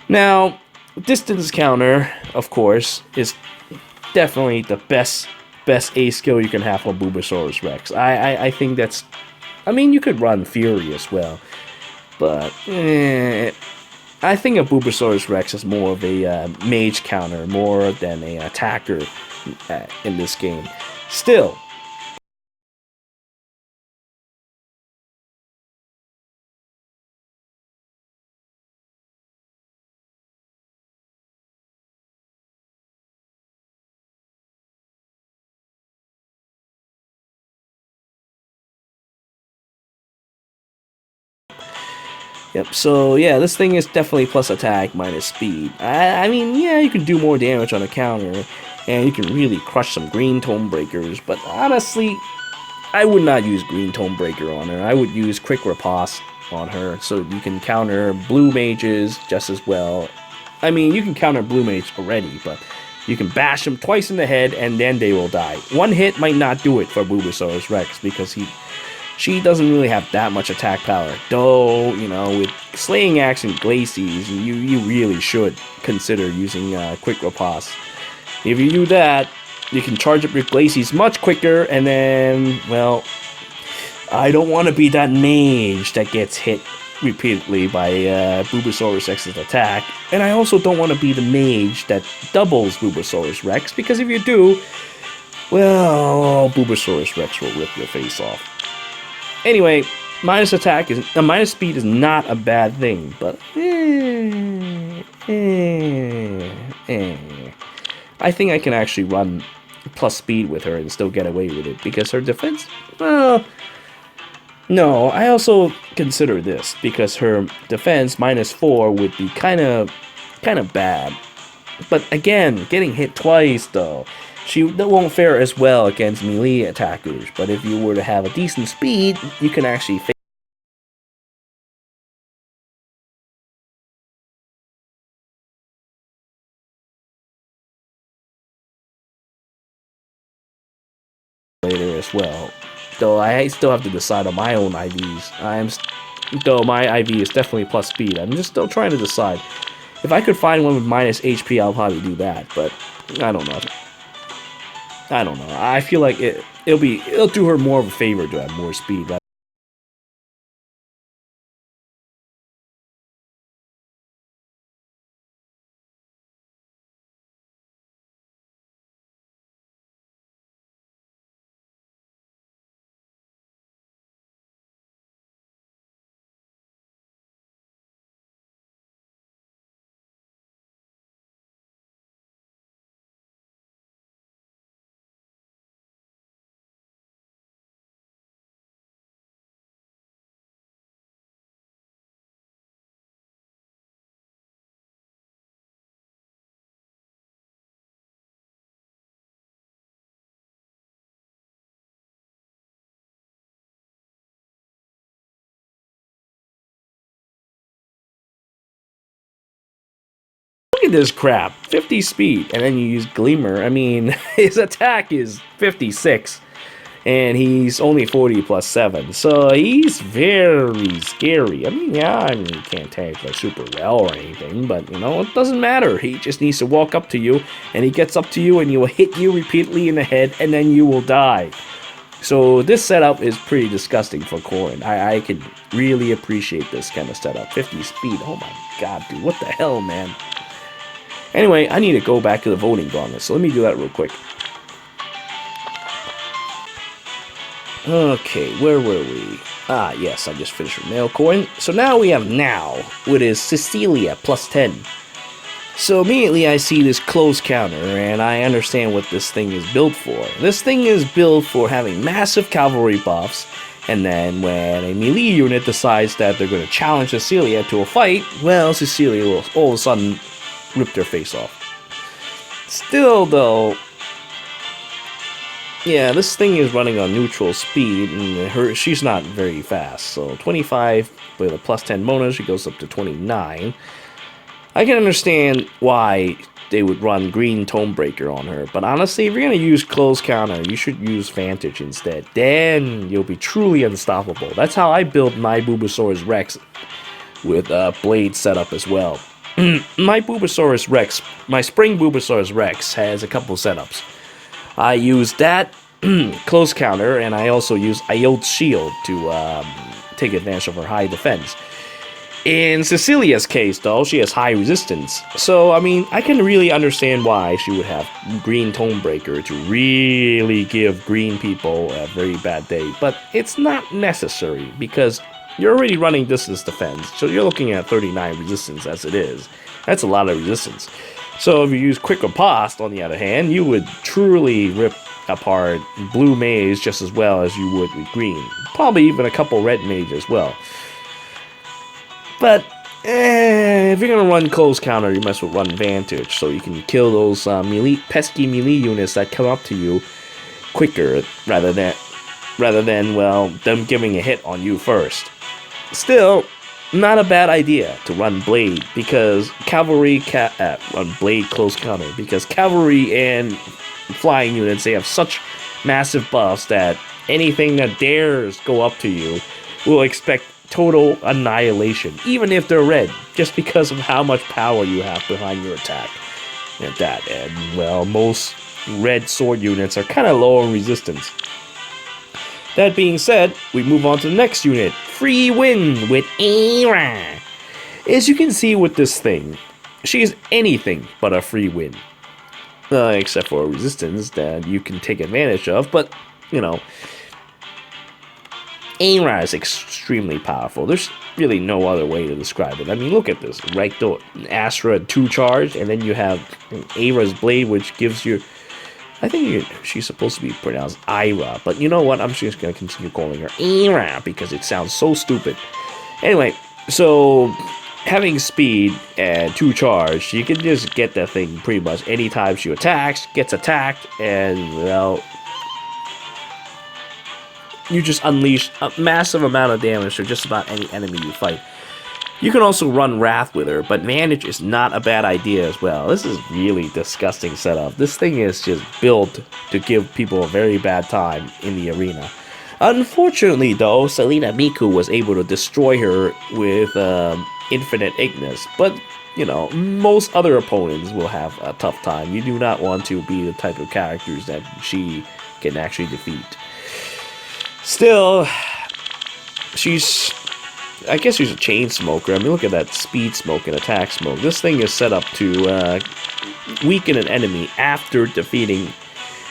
Now, distance counter, of course, is definitely the best A skill you can have on Boobsaurus Rex. I think that's... I mean, you could run Fury as well, but I think a Boobsaurus Rex is more of a mage counter, more than an attacker in this game. Still, yep, so yeah, this thing is definitely plus attack minus speed. I mean, yeah, you can do more damage on a counter, and you can really crush some green tome breakers, but honestly, I would not use green tome breaker on her. I would use quick riposte on her, so you can counter blue mages just as well. I mean, you can counter blue mage already, but you can bash them twice in the head, and then they will die. One hit might not do it for Boobsaurus Rex, because she doesn't really have that much attack power. Though, you know, with Slaying Axe and Glacies, you really should consider using Quick Riposte. If you do that, you can charge up your Glacies much quicker, and then, well, I don't want to be that mage that gets hit repeatedly by Boobsaurus Rex's attack, and I also don't want to be the mage that doubles Boobsaurus Rex, because if you do, well, Boobsaurus Rex will rip your face off. Anyway, minus speed is not a bad thing, but I think I can actually run plus speed with her and still get away with it, because her defense, well, no, I also consider this, because her defense -4 would be kind of bad. But again, getting hit twice though, she won't fare as well against melee attackers. But if you were to have a decent speed, you can actually face later as well. Though I still have to decide on my own IVs. Though my IV is definitely plus speed. I'm just still trying to decide. If I could find one with minus HP, I'll probably do that. But I don't know. I feel like it'll do her more of a favor to have more speed. Look at this crap. 50 speed, and then you use Gleamer. I mean, his attack is 56, and he's only 40 plus 7, so he's very scary. I mean, yeah, he can't tank like super well or anything, but you know, it doesn't matter. He just needs to walk up to you, and he gets up to you, and he will hit you repeatedly in the head, and then you will die. So this setup is pretty disgusting for Corrin. I can really appreciate this kind of setup. 50 speed, oh my god, dude, what the hell, man? Anyway, I need to go back to the voting gauntlet, so let me do that real quick. Okay, where were we? Ah, yes, I just finished with male Corrin. So now we have Now, which is Cecilia, plus 10. So immediately I see this close counter, and I understand what this thing is built for. This thing is built for having massive cavalry buffs, and then when a melee unit decides that they're going to challenge Cecilia to a fight, well, Cecilia will all of a sudden rip their face off. Still, though, yeah, this thing is running on neutral speed, and she's not very fast. So 25 with a plus 10 bonus, she goes up to 29. I can understand why they would run Green Tomebreaker on her, but honestly, if you're going to use Close Counter, you should use Vantage instead. Then you'll be truly unstoppable. That's how I built my Boobsaurus Rex with Blade setup as well. My Boobsaurus Rex, my Spring Boobsaurus Rex has a couple setups. I use that Close Counter, and I also use Iot's Shield to take advantage of her high defense. In Cecilia's case, though, she has high resistance. So, I mean, I can really understand why she would have Green Tomebreaker to really give green people a very bad day. But it's not necessary, because you're already running distance defense. So you're looking at 39 resistance as it is. That's a lot of resistance. So if you use Quick Riposte, on the other hand, you would truly rip apart blue mage just as well as you would with green. Probably even a couple red mage as well. But if you're gonna run Close Counter, you must run Vantage, so you can kill those pesky melee units that come up to you quicker, rather than well, them giving a hit on you first. Still, not a bad idea to run Blade, because run Blade Close Counter, because cavalry and flying units, they have such massive buffs that anything that dares go up to you will expect total annihilation, even if they're red, just because of how much power you have behind your attack. And well, most red sword units are kind of low on resistance. That being said, we move on to the next unit, Free Win with Era. As you can see with this thing, she is anything but a free win. Except for resistance that you can take advantage of, but, you know, Era is extremely powerful. There's really no other way to describe it. I mean, look at this, right? The Astra 2 charge, and then you have Era's blade, which gives you... I think she's supposed to be pronounced Ira, but you know what? I'm just going to continue calling her Era because it sounds so stupid. Anyway, so having speed and 2 charge, you can just get that thing pretty much anytime she attacks, gets attacked, and, well, you just unleash a massive amount of damage to just about any enemy you fight. You can also run Wrath with her, but Manage is not a bad idea as well. This is really disgusting setup. This thing is just built to give people a very bad time in the arena. Unfortunately though, Selena Miku was able to destroy her with Infinite Ignis, but you know, most other opponents will have a tough time. You do not want to be the type of characters that she can actually defeat. Still, I guess she's a chain smoker. I mean, look at that speed smoke and attack smoke. This thing is set up to weaken an enemy after defeating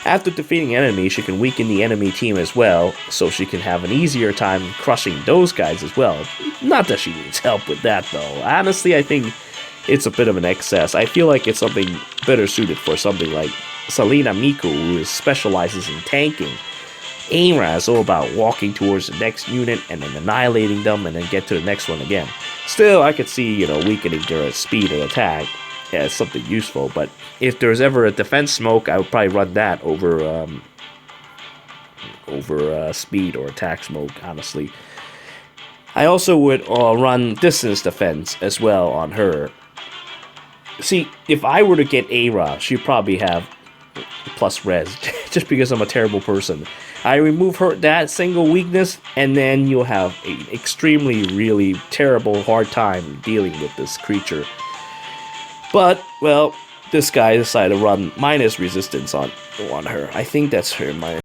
enemy. She can weaken the enemy team as well, so she can have an easier time crushing those guys as well. Not that she needs help with that, though. Honestly, I think it's a bit of an excess. I feel like it's something better suited for something like Selena Miku, who specializes in tanking. Era is all about walking towards the next unit and then annihilating them and then get to the next one again. Still, I could see, you know, weakening their speed and attack as something useful, but if there's ever a defense smoke, I would probably run that over speed or attack smoke, honestly. I also would run distance defense as well on her. See, if I were to get Era, she'd probably have plus res, just because I'm a terrible person. I remove that single weakness, and then you'll have an extremely, really terrible, hard time dealing with this creature. But, well, this guy decided to run minus resistance on her. I think that's her minus.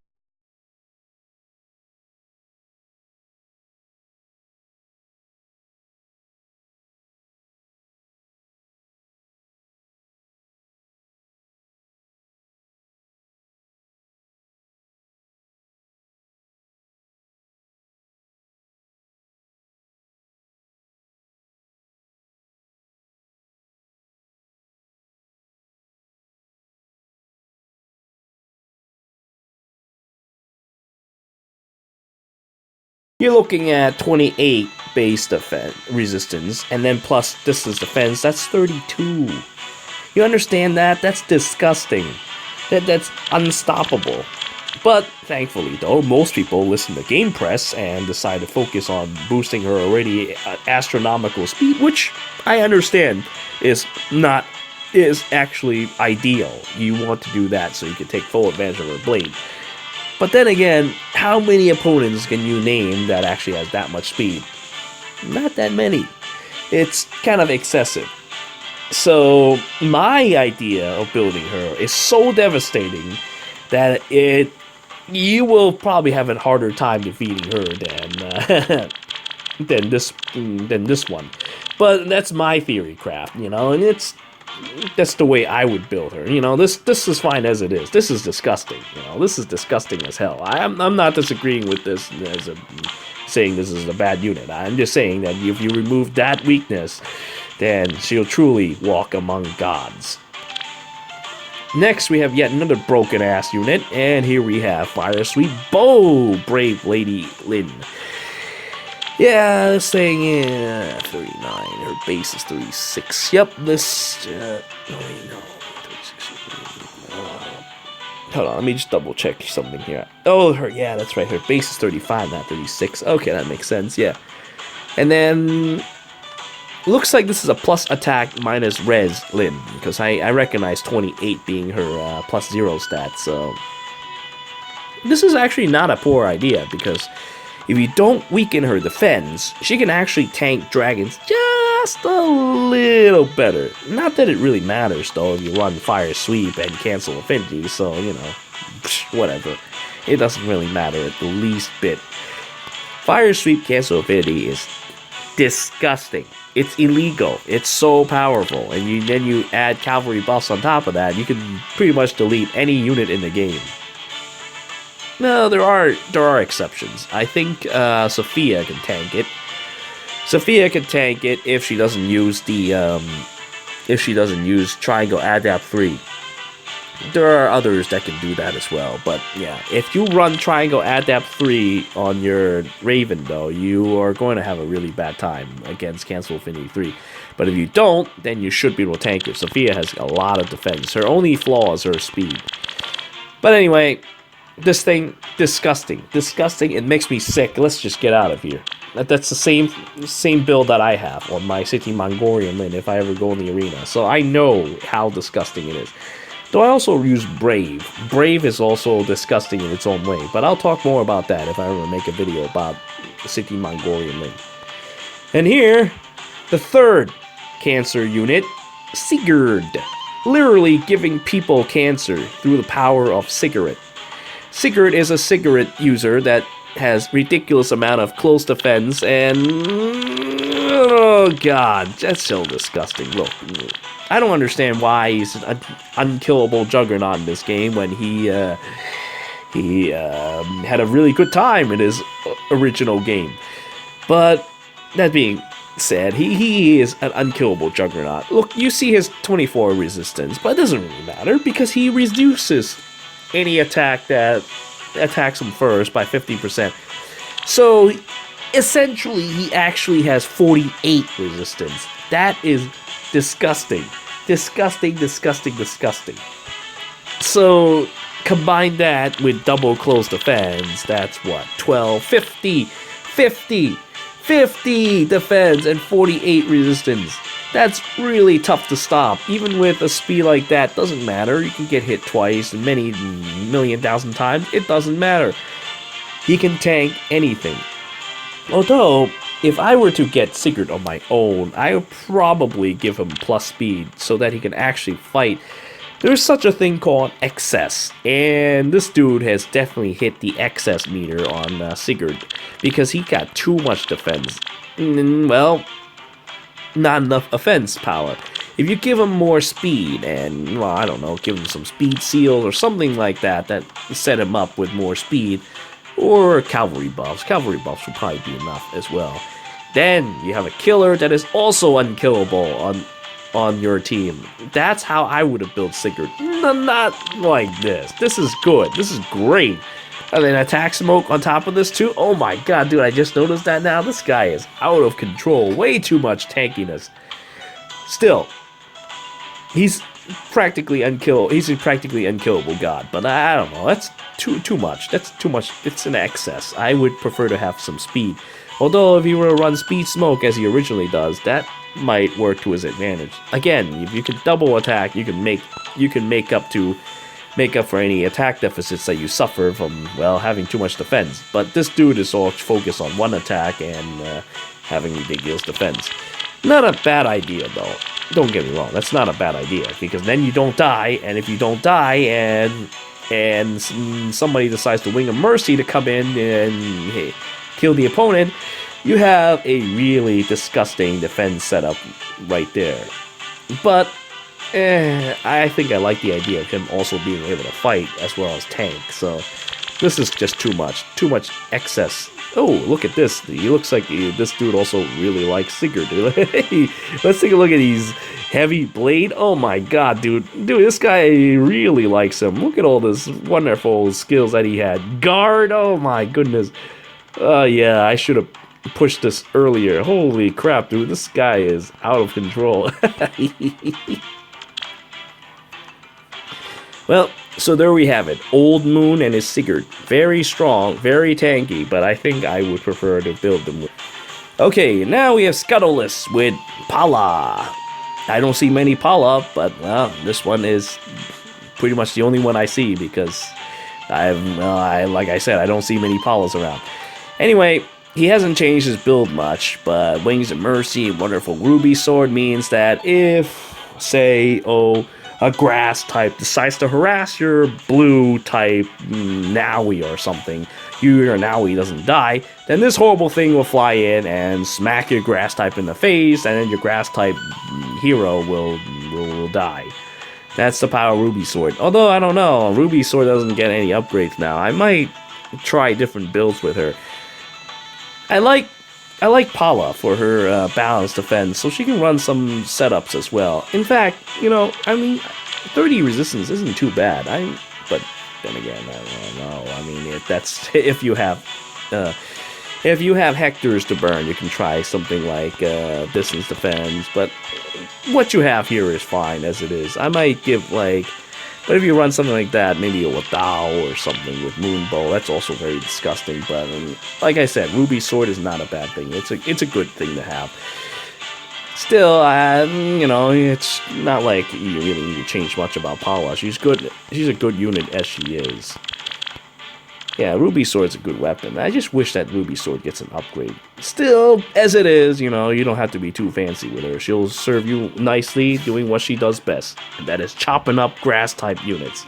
You're looking at 28 base defense resistance, and then plus distance defense, that's 32. You understand that? That's disgusting. That's unstoppable. But thankfully though, most people listen to Game Press and decide to focus on boosting her already astronomical speed, which I understand is actually ideal. You want to do that so you can take full advantage of her blade. But then again, how many opponents can you name that actually has that much speed? Not that many. It's kind of excessive. So my idea of building her is so devastating that you will probably have a harder time defeating her than this one. But that's my theory craft, you know, and that's the way I would build her. You know, this is fine as it is. This is disgusting. You know, this is disgusting as hell. I'm not disagreeing with this as saying this is a bad unit. I'm just saying that if you remove that weakness, then she'll truly walk among gods. Next, we have yet another broken-ass unit, and here we have Fire Sweet Bow, Brave Lady Linden. Yeah, this thing is 39. Her base is 36. Yep, this... hold on, let me just double-check something here. Oh, yeah, that's right. Her base is 35, not 36. Okay, that makes sense, yeah. And then... looks like this is a plus attack minus res Lin, because I recognize 28 being her plus 0 stat, so This is actually not a poor idea, because if you don't weaken her defense, she can actually tank dragons just a little better. Not that it really matters, though, if you run Fire Sweep and cancel Affinity, so, you know, whatever. It doesn't really matter at the least bit. Fire Sweep cancel Affinity is disgusting. It's illegal. It's so powerful. And then you add cavalry buffs on top of that, you can pretty much delete any unit in the game. No, there are exceptions. I think Sophia can tank it. Sophia can tank it if she doesn't use Triangle Adapt 3. There are others that can do that as well, but yeah, if you run Triangle Adapt 3 on your Raven, though, you are going to have a really bad time against Cancel Affinity 3. But if you don't, then you should be able to tank it. Sophia has a lot of defense. Her only flaw is her speed. But anyway, this thing, disgusting. Disgusting, it makes me sick. Let's just get out of here. That's the same build that I have on my City Mongolian Lin if I ever go in the arena. So I know how disgusting it is. Though I also use Brave. Brave is also disgusting in its own way, but I'll talk more about that if I ever make a video about City Mongolian Lin. And here, the third cancer unit, Sigurd. Literally giving people cancer through the power of cigarette. Sigurd is a cigarette user that has ridiculous amount of close defense and... oh god, that's so disgusting. Look, I don't understand why he's an unkillable juggernaut in this game when he had a really good time in his original game. But that being said, he is an unkillable juggernaut. Look, you see his 24 resistance, but it doesn't really matter because he reduces any attack that attacks him first by 50%. So essentially, he actually has 48 resistance. That is disgusting. Disgusting, disgusting, disgusting. So, combine that with double close defense, that's what? 12, 50 defense and 48 resistance. That's really tough to stop. Even with a speed like that, doesn't matter. You can get hit twice, many million thousand times. It doesn't matter. He can tank anything. Although, if I were to get Sigurd on my own, I would probably give him plus speed so that he can actually fight. There's such a thing called excess, and this dude has definitely hit the excess meter on Sigurd because he got too much defense. Well, not enough offense power. If you give him more speed and, well, I don't know, give him some speed seals or something like that that set him up with more speed, or cavalry buffs. Cavalry buffs would probably be enough as well. Then you have a killer that is also unkillable on your team. That's how I would have built Sigurd. Not like this. This is good. This is great. And then attack smoke on top of this too. Oh my god, dude, I just noticed that now. This guy is out of control. Way too much tankiness. Still, he's practically unkillable. He's a practically unkillable god, but I don't know. That's too much. That's too much. It's an excess. I would prefer to have some speed. Although if he were to run speed smoke as he originally does, that might work to his advantage. Again, if you can double attack, you can make up for any attack deficits that you suffer from, well, having too much defense. But this dude is all focused on one attack and having ridiculous defense. Not a bad idea, though. Don't get me wrong, that's not a bad idea, because then you don't die, and if you don't die and somebody decides to wing a mercy to come in and kill the opponent, you have a really disgusting defense setup right there. But I think I like the idea of him also being able to fight as well as tank, so this is just too much excess. Oh, look at this. He looks like this dude also really likes Sigurd, dude. Let's take a look at these heavy blade. Oh my god, dude. Dude, this guy really likes him. Look at all this wonderful skills that he had. Guard, oh my goodness. Yeah, I should have pushed this earlier. Holy crap, dude. This guy is out of control. Well, so there we have it. Old Moon and his Sigurd. Very strong, very tanky, but I think I would prefer to build them with. Okay, now we have Scuttleless with Pala. I don't see many Pala, but well, this one is pretty much the only one I see because Like I said, I don't see many Palas around. Anyway, he hasn't changed his build much, but Wings of Mercy and Wonderful Ruby Sword means that if, say, a grass type decides to harass your blue type Naui or something, your Naui doesn't die, then this horrible thing will fly in and smack your grass type in the face, and then your grass type hero will die. That's the power of Ruby Sword. Although, I don't know, Ruby Sword doesn't get any upgrades now. I might try different builds with her. I like Pala for her balanced defense, so she can run some setups as well. In fact, 30 resistance isn't too bad. But then again, I don't know. I mean, that's if you have Hectors to burn, you can try something like distance defense. But what you have here is fine as it is. I might give but if you run something like that, maybe a Wadao or something with Moonbow, that's also very disgusting. But like I said, Ruby Sword is not a bad thing. It's a good thing to have. Still, it's not like you really need to change much about Paula. She's good. She's a good unit as she is. Yeah, Ruby Sword's a good weapon. I just wish that Ruby Sword gets an upgrade. Still, as it is, you don't have to be too fancy with her. She'll serve you nicely doing what she does best, and that is chopping up grass-type units.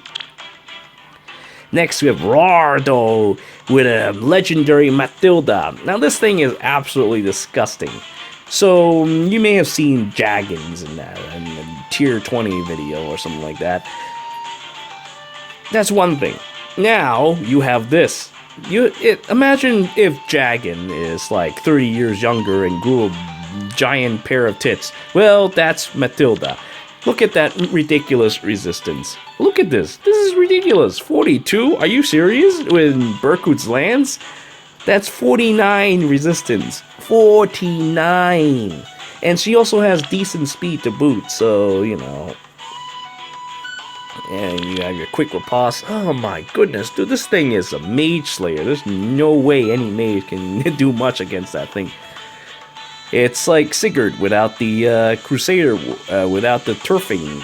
Next, we have Rardo with a legendary Matilda. Now, this thing is absolutely disgusting. So, you may have seen Jaggins in that, in a tier 20 video or something like that. That's one thing. Now, you have this. Imagine if Jaggin is like 30 years younger and grew a giant pair of tits. Well, that's Matilda. Look at that ridiculous resistance. Look at this. This is ridiculous. 42? Are you serious? With Berkut's Lance? That's 49 resistance. 49. And she also has decent speed to boot, so, And you have your quick riposte. Oh my goodness, dude, this thing is a mage slayer. There's no way any mage can do much against that thing. It's like Sigurd without the Crusader, without the turfing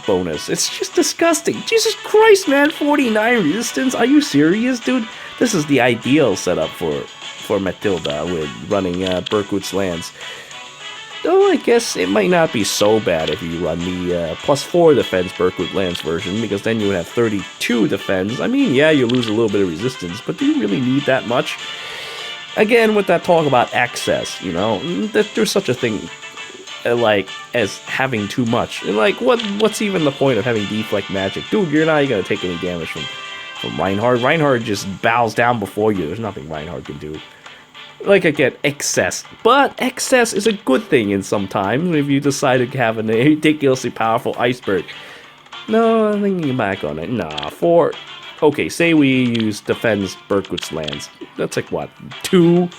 bonus. It's just disgusting. Jesus Christ, man, 49 resistance? Are you serious, dude? This is the ideal setup for Matilda with running Berkut's Lance. Though I guess it might not be so bad if you run the +4 defense Berkut Lance version, because then you would have 32 defense. I mean, yeah, you lose a little bit of resistance, but do you really need that much? Again, with that talk about excess, that there's such a thing as having too much. And what's even the point of having deflect magic? Dude, you're not even gonna take any damage from Reinhardt. Reinhardt just bows down before you. There's nothing Reinhardt can do. Like I get excess, but excess is a good thing in some times if you decide to have a ridiculously powerful iceberg. No, I'm thinking back on it. Nah, okay, say we use defense Berkut's Lance. That's like what, 2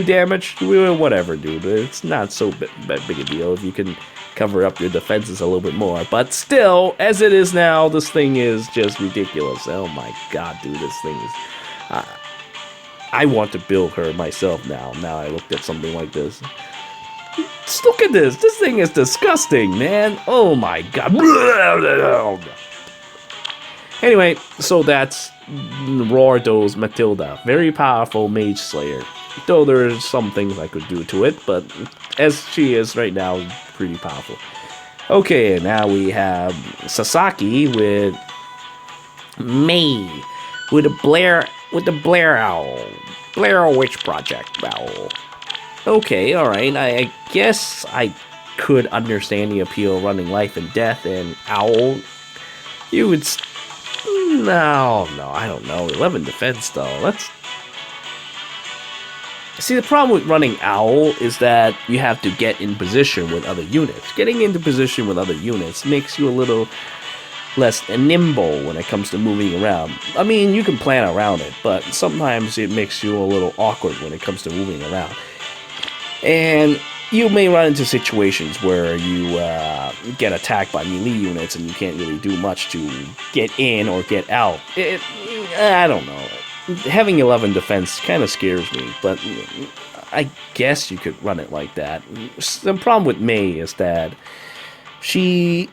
damage? Whatever, dude. It's not so big a deal if you can cover up your defenses a little bit more. But still, as it is now, this thing is just ridiculous. Oh my god, dude, this thing is... I want to build her myself now. Now I looked at something like this. Just look at this. This thing is disgusting, man. Oh my god. Anyway, so that's Rardo's Matilda. Very powerful mage slayer. Though there's some things I could do to it, but as she is right now, pretty powerful. Okay, now we have Sasaki with May. With the Blair Owl. Blair Witch Project Owl. Okay, alright. I guess I could understand the appeal of running Life and Death and Owl. You would... No, I don't know. 11 defense, though. That's... See, the problem with running Owl is that you have to get in position with other units. Getting into position with other units makes you a little... less nimble when it comes to moving around. I mean, you can plan around it, but sometimes it makes you a little awkward when it comes to moving around. And you may run into situations where you get attacked by melee units and you can't really do much to get in or get out. I don't know. Having 11 defense kind of scares me, but I guess you could run it like that. The problem with May is that she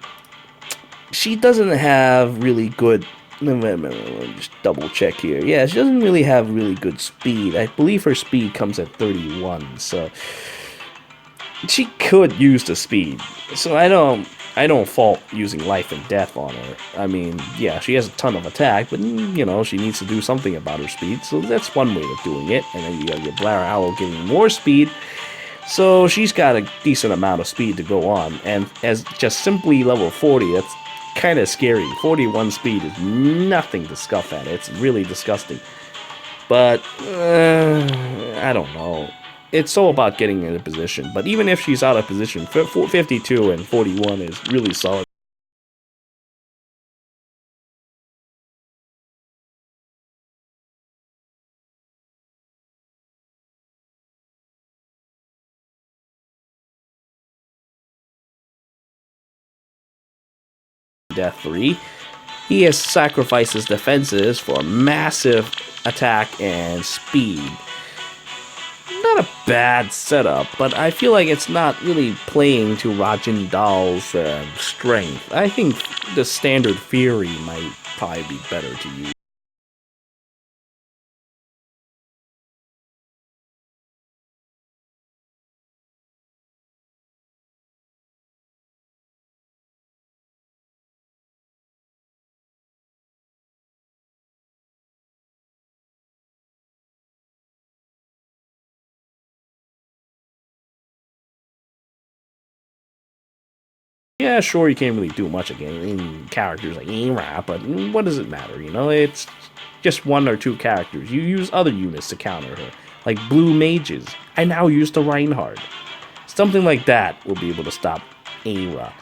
doesn't have really good Let me just double check here. Yeah, she doesn't really have really good speed. I believe her speed comes at 31, so she could use the speed. So I don't fault using life and death on her. I mean, yeah, she has a ton of attack, but she needs to do something about her speed. So that's one way of doing it. And then you got your Blair Owl getting more speed. So she's got a decent amount of speed to go on, and as just simply level 40, that's kind of scary. 41 speed is nothing to scuff at. It's really disgusting. But, I don't know. It's all about getting in a position. But even if she's out of position, 52 and 41 is really solid. Death 3. He has sacrificed his defenses for massive attack and speed. Not a bad setup, but I feel like it's not really playing to Rajin Dal's strength. I think the standard Fury might probably be better to use. Yeah, sure, you can't really do much again in characters like Era, but what does it matter, It's just one or two characters. You use other units to counter her, like blue mages. I now use the Reinhardt. Something like that will be able to stop Era.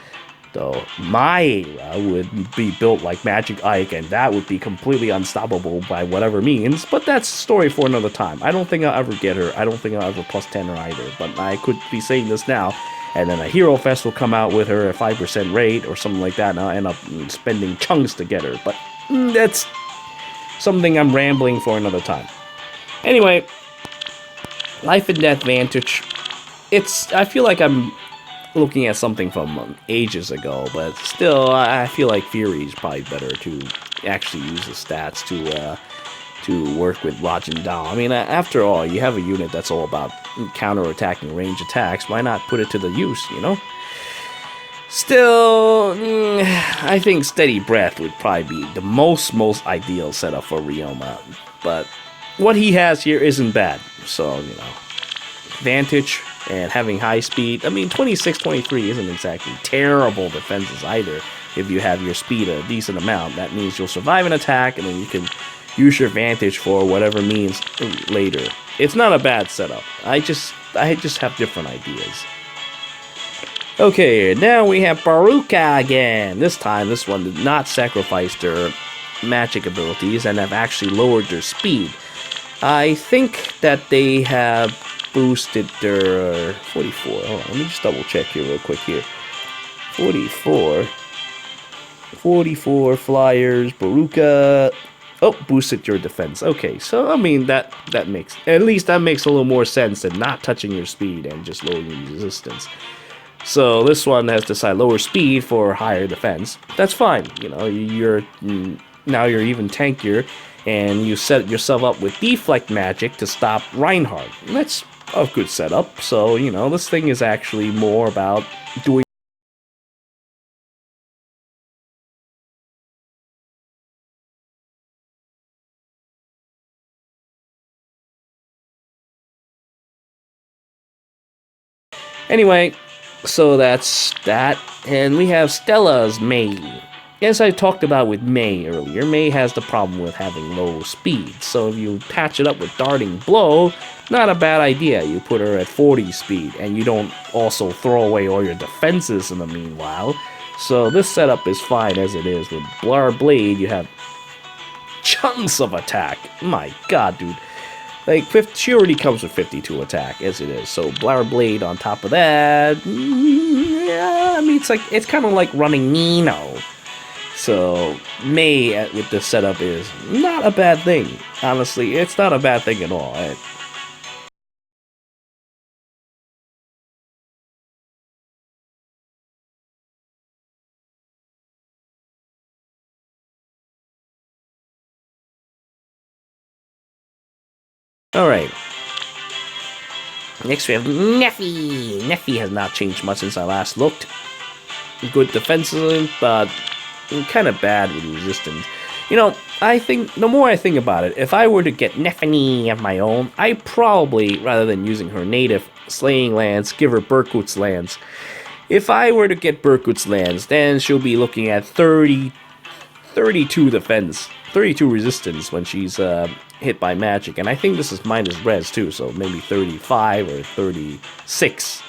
Though my Era would be built like Magic Ike, and that would be completely unstoppable by whatever means, but that's a story for another time. I don't think I'll ever get her. I don't think I'll ever plus 10 her either, but I could be saying this now, and then a Hero Fest will come out with her at 5% rate or something like that, and I'll end up spending chunks to get her, but that's something I'm rambling for another time. Anyway, Life and Death Vantage. I feel like I'm looking at something from ages ago, but still, I feel like Fury is probably better to actually use the stats to work with Rajin Dao. I mean, after all, you have a unit that's all about counter-attacking range attacks. Why not put it to the use? Still, I think Steady Breath would probably be the most ideal setup for Ryoma. But what he has here isn't bad, so, Vantage and having high speed. I mean, 26, 23 isn't exactly terrible defenses either. If you have your speed a decent amount, that means you'll survive an attack, and then you can use your Vantage for whatever means later. It's not a bad setup. I just have different ideas. Okay, now we have Peruca again. This time, this one did not sacrifice their magic abilities and have actually lowered their speed. I think that they have boosted their 44. Hold on, let me just double check here real quick here. 44 flyers, Peruca. Oh, boosted your defense. Okay, so I mean that makes a little more sense than not touching your speed and just lowering your resistance. So this one has decided lower speed for higher defense. That's fine. You're now you're even tankier, and you set yourself up with deflect magic to stop Reinhardt. That's a good setup. So this thing is actually more about doing. Anyway, so that's that, and we have Stella's May. As I talked about with May earlier, May has the problem with having low speed, so if you patch it up with Darting Blow, not a bad idea. You put her at 40 speed, and you don't also throw away all your defenses in the meanwhile. So this setup is fine as it is. With Blar Blade, you have chunks of attack. My god, dude. Like, she already comes with 52 attack, as it is. So, Blar Blade on top of that, yeah, I mean, it's kind of like running Nino. So, May with this setup is not a bad thing. Honestly, it's not a bad thing at all. Alright. Next we have Neffy. Neffy has not changed much since I last looked. Good defensive, but kind of bad with resistance. You know, I think, the more I think about it, if I were to get Neffany of my own, I probably, rather than using her native slaying lance, give her Berkut's lance. If I were to get Berkut's lance, then she'll be looking at 32 defense, 32 resistance when she's hit by magic. And I think this is minus res too, so maybe 35 or 36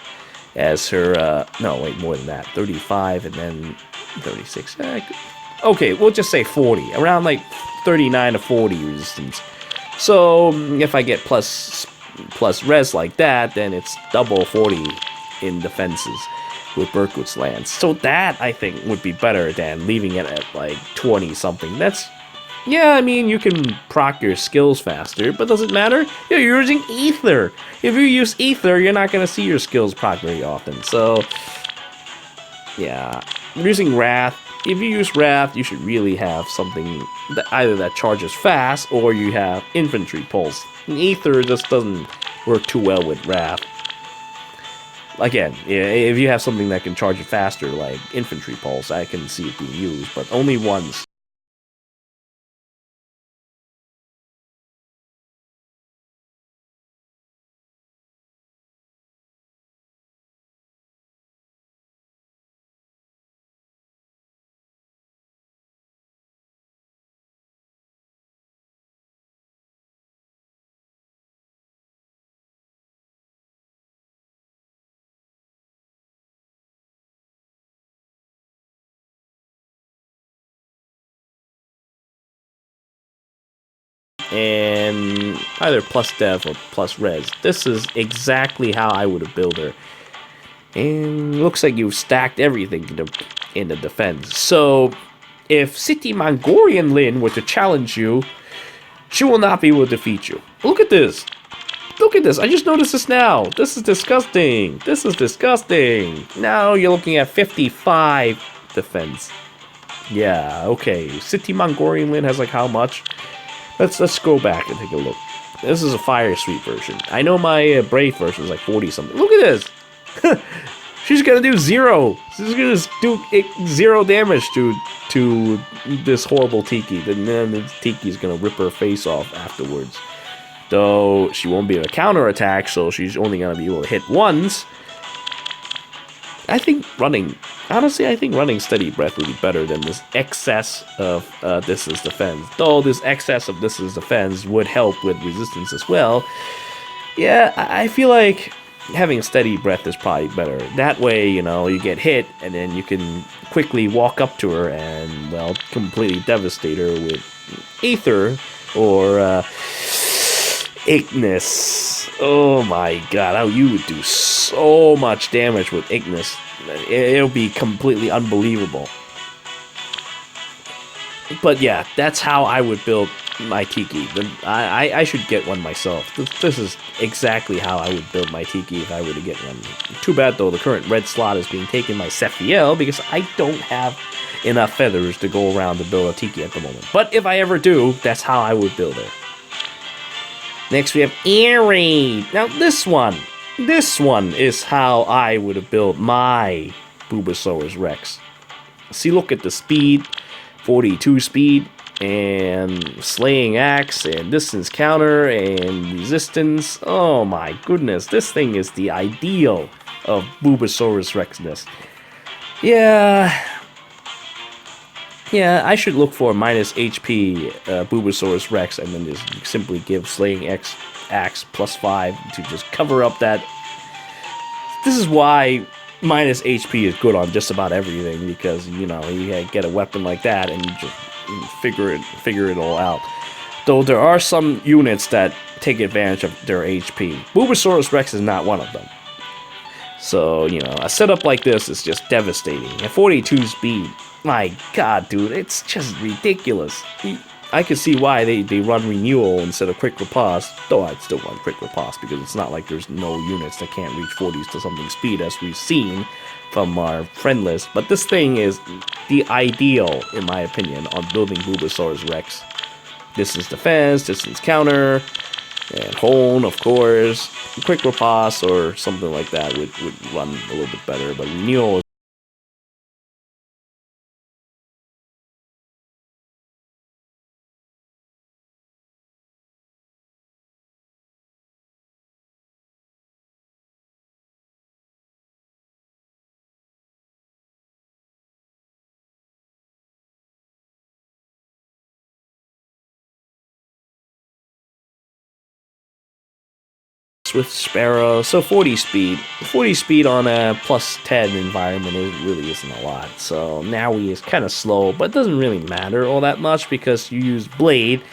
as her, no, wait, more than that. 35 and then 36. Okay, we'll just say 40. Around like 39 to 40 resistance. So if I get plus res like that, then it's double 40 in defenses with Berkut's lance. So that, I think, would be better than leaving it at like 20 something. That's, yeah, I mean, you can proc your skills faster, but does it matter? You're using Ether. If you use Ether, you're not going to see your skills proc very often. So, yeah, using Wrath. If you use Wrath, you should really have something that either that charges fast or you have Infantry Pulse. And Ether just doesn't work too well with Wrath. Again, if you have something that can charge it faster, like Infantry Pulse, I can see it being used, but only once. And either plus dev or plus res. This is exactly how I would have built her. And looks like you've stacked everything in the defense. So, if City Mongolian Lin were to challenge you, she will not be able to defeat you. Look at this. Look at this. I just noticed this now. This is disgusting. This is disgusting. Now you're looking at 55 defense. Yeah, okay. City Mongolian Lin has like how much? Let's go back and take a look. This is a Fire Sweep version. I know my Brave version is like 40 something. Look at this. She's gonna do 0. She's gonna do 0 damage to this horrible Tiki. Then the Tiki's gonna rip her face off afterwards. Though she won't be able to counterattack, so she's only gonna be able to hit once. I think running Steady Breath would be better than this excess of This is Defense. Though this excess of This is Defense would help with resistance as well. Yeah, I feel like having Steady Breath is probably better. That way, you know, you get hit, and then you can quickly walk up to her and, well, completely devastate her with Aether or Ignis. Oh my god, you would do so much damage with Ignis. It'll be completely unbelievable. But yeah, that's how I would build my Tiki. I should get one myself. This is exactly how I would build my Tiki if I were to get one. Too bad though, the current red slot is being taken by Sephiel because I don't have enough feathers to go around to build a Tiki at the moment. But if I ever do, that's how I would build it. Next we have Eerie. Now this one is how I would have built my Boobsaurus Rex. See, look at the speed, 42 speed, and slaying axe, and distance counter, and resistance. Oh my goodness, this thing is the ideal of Boobsaurus Rexness. Yeah, I should look for minus HP Boobsaurus Rex and then just simply give Slaying Axe plus 5 to just cover up that. This is why minus HP is good on just about everything, because, you know, you get a weapon like that and you just figure it all out. Though there are some units that take advantage of their HP. Boobsaurus Rex is not one of them. So, you know, a setup like this is just devastating. At 42 speed, my god, dude, it's just ridiculous. I can see why they run Renewal instead of Quick Riposte, though I'd still run Quick Riposte because it's not like there's no units that can't reach 40s to something speed, as we've seen from our friend list. But this thing is the ideal, in my opinion, on building Boobsaurus Rex. Distance defense, distance counter, And Hone, of course. Quick Riposte or something like that would run a little bit better. But Nino is with Sparrow, so 40 speed. 40 speed on a plus 10 environment really isn't a lot. So now he is kind of slow, but it doesn't really matter all that much because you use Blade,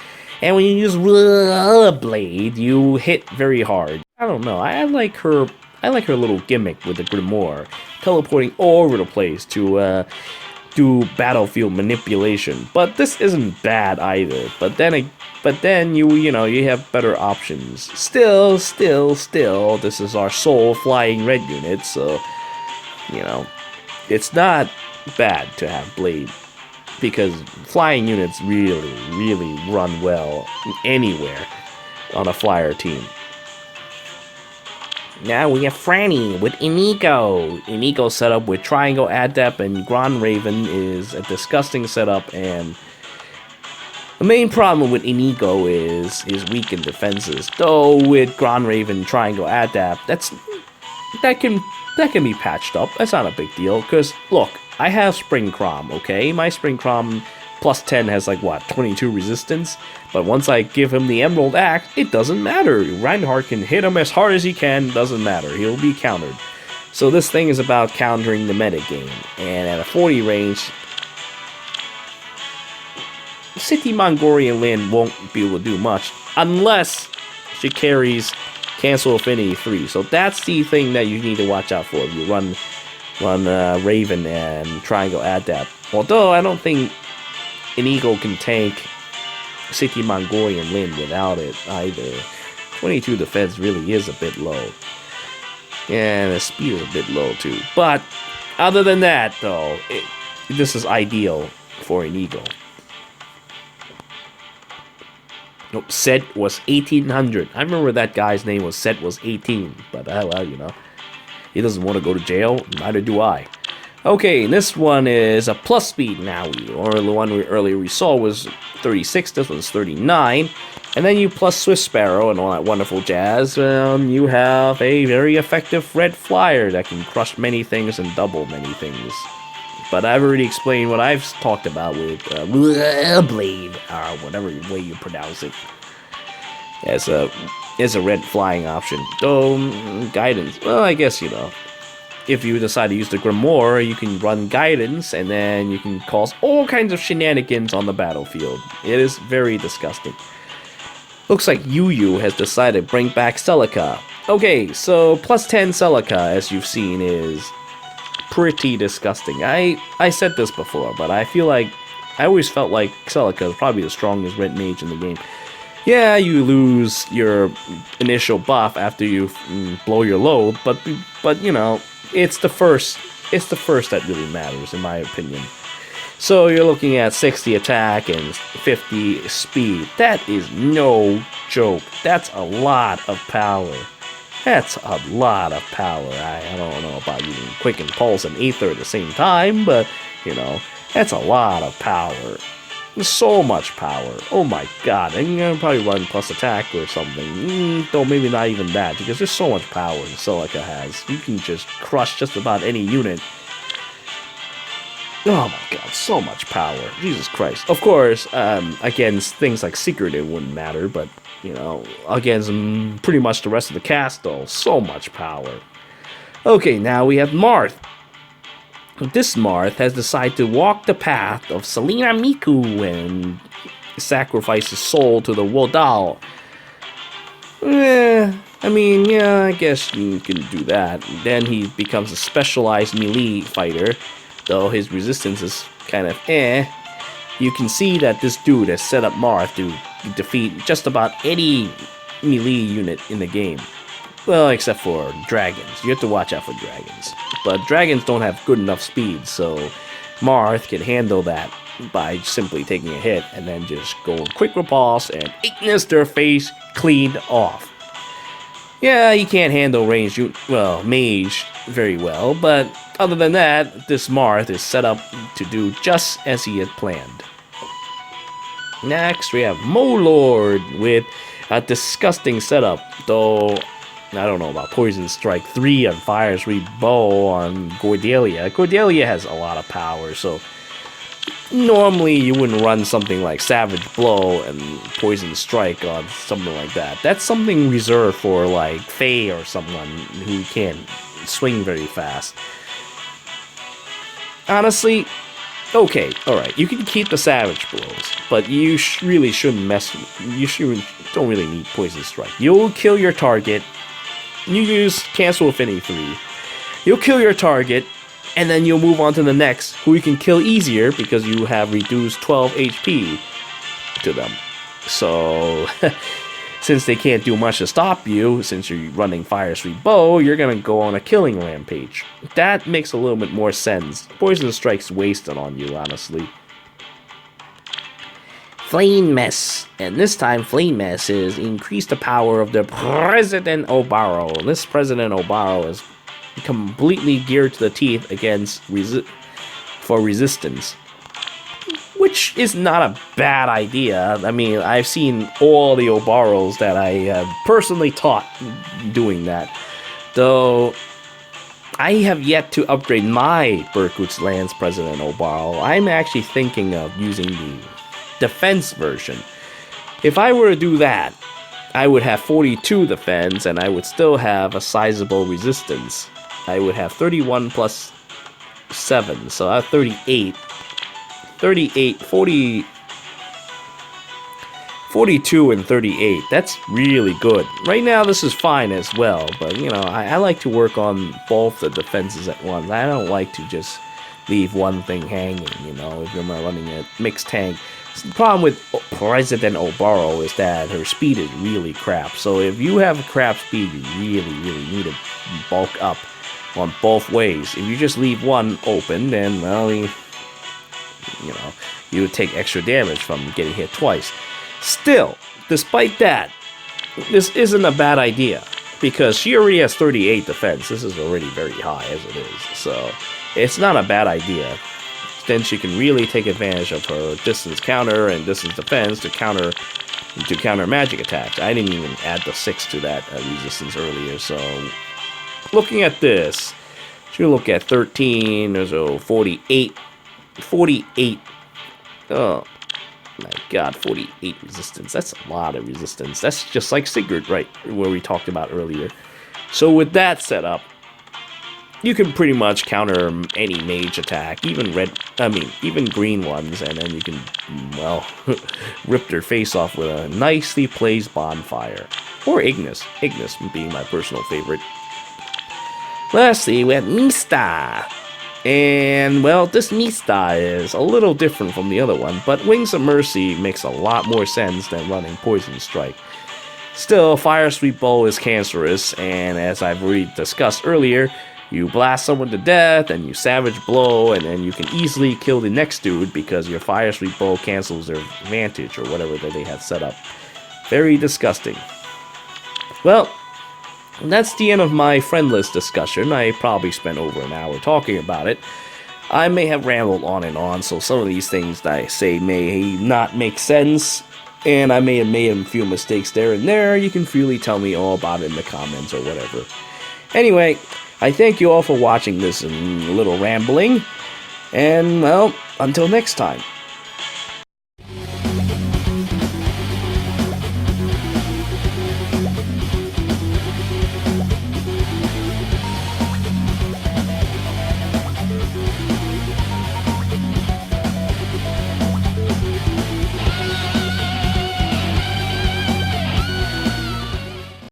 and when you use Blade, you hit very hard. I don't know. I like her. I like her little gimmick with the Grimoire, teleporting all over the place to do battlefield manipulation. But this isn't bad either. But then you know you have better options. Still, this is our sole flying red unit, so you know it's not bad to have Blade because flying units really run well anywhere on a flyer team. Now we have Franny with Inigo. Inigo setup with Triangle Adept and Grand Raven is a disgusting setup, and the main problem with Inigo is his weakened defenses. Though with Grand Raven Triangle Adept, that can be patched up. That's not a big deal. Cause look, I have Spring Crom, okay? My Spring Crom plus 10 has like what, 22 resistance? But once I give him the Emerald Axe, it doesn't matter. Reinhardt can hit him as hard as he can, doesn't matter. He'll be countered. So this thing is about countering the metagame. And at a 40 range, City Mongolian Linden won't be able to do much unless she carries Cancel Affinity 3. So that's the thing that you need to watch out for if you run Raven and Triangle Adept. Although I don't think Inigo can tank City Mongolian Linden without it either. 22 defense really is a bit low. And the speed is a bit low too. But other than that though, this is ideal for Inigo. Nope, Set was 1800. I remember that guy's name was Set was 18. But well, you know, he doesn't want to go to jail. Neither do I. Okay, this one is a plus speed now. Or the one we earlier saw was 36. This one's 39. And then you plus Swift Sparrow and all that wonderful jazz. You have a very effective red flyer that can crush many things and double many things. But I've already explained what I've talked about with Blade, or whatever way you pronounce it, as a red flying option. Though, guidance, well, I guess, you know, if you decide to use the Grimoire, you can run guidance, and then you can cause all kinds of shenanigans on the battlefield. It is very disgusting. Looks like Yu has decided to bring back Celica. Okay, so plus 10 Celica, as you've seen, is pretty disgusting. I said this before, but I always felt like Celica is probably the strongest red mage in the game. Yeah, you lose your initial buff after you blow your load, but you know, it's the first that really matters in my opinion. So you're looking at 60 attack and 50 speed. That is no joke. That's a lot of power. That's a lot of power. I don't know about using Quick and Pulse and Aether at the same time, but, you know, that's a lot of power. So much power. Oh my god. And you're gonna probably run plus attack or something. Though maybe not even that, because there's so much power Celica has. You can just crush just about any unit. Oh my god, so much power. Jesus Christ. Of course, against things like Secret, it wouldn't matter, but, you know, against pretty much the rest of the cast, though, so much power. Okay, now we have Marth. This Marth has decided to walk the path of Selena Miku and sacrifice his soul to the Wodao. I mean, yeah, I guess you can do that. Then he becomes a specialized melee fighter, though his resistance is kind of You can see that this dude has set up Marth to defeat just about any melee unit in the game. Well, except for dragons. You have to watch out for dragons. But dragons don't have good enough speed, so Marth can handle that by simply taking a hit and then just go quick repulse and Ignis their face cleaned off. Yeah, he can't handle ranged, mage very well, but other than that, this Marth is set up to do just as he had planned. Next, we have Lord with a disgusting setup, though I don't know about Poison Strike 3 on Fire Sweep Bow on Cordelia. Cordelia has a lot of power, so normally you wouldn't run something like Savage Blow and Poison Strike on something like that. That's something reserved for like Faye or someone who can't swing very fast. Honestly, okay, alright, you can keep the Savage Blows, but you really shouldn't don't really need Poison Strike. You'll kill your target, you use Cancel Affinity 3, you'll kill your target, and then you'll move on to the next, who you can kill easier because you have reduced 12 HP to them. So, since they can't do much to stop you, since you're running Fire Sweep Bow, you're gonna go on a killing rampage. That makes a little bit more sense. Poison Strike's wasted on you, honestly. Flame Mess. And this time, Flame Mess is increase the power of the President Obaro. This President Obaro is completely geared to the teeth against for resistance, which is not a bad idea. I mean, I've seen all the Obaros that I have personally taught doing that, though I have yet to upgrade my Berkut's Lance President Obaro. I'm actually thinking of using the defense version. If I were to do that, I would have 42 defense and I would still have a sizable resistance. I would have 31 plus 7, so I have 38. 42 and 38. That's really good. Right now, this is fine as well, but, you know, I like to work on both the defenses at once. I don't like to just leave one thing hanging, you know, if you're running a mixed tank. The problem with President Obaro is that her speed is really crap, so if you have a crap speed, you really need to bulk up on both ways. If you just leave one open, then, well, you know, you would take extra damage from getting hit twice. Still, despite that, this isn't a bad idea, because she already has 38 defense. This is already very high as it is, so it's not a bad idea. Then she can really take advantage of her distance counter and distance defense to counter magic attacks. I didn't even add the 6 to that resistance earlier, so looking at this, she'll look at 13, there's a 48, oh my god, 48 resistance, that's a lot of resistance. That's just like Sigurd, right, where we talked about earlier. So with that setup, you can pretty much counter any mage attack, even green ones, and then you can, well, rip their face off with a nicely placed bonfire. Or Ignis being my personal favorite. Lastly, we have Mista. And, well, this Mista is a little different from the other one, but Wings of Mercy makes a lot more sense than running Poison Strike. Still, Fire Sweep Bow is cancerous, and as I've already discussed earlier, you blast someone to death, and you Savage Blow, and then you can easily kill the next dude because your Fire Sweep Bow cancels their advantage or whatever that they have set up. Very disgusting. Well, that's the end of my friend list discussion. I probably spent over an hour talking about it. I may have rambled on and on, so some of these things that I say may not make sense, and I may have made a few mistakes there and there. You can freely tell me all about it in the comments or whatever. Anyway, I thank you all for watching this little rambling, and, well, until next time.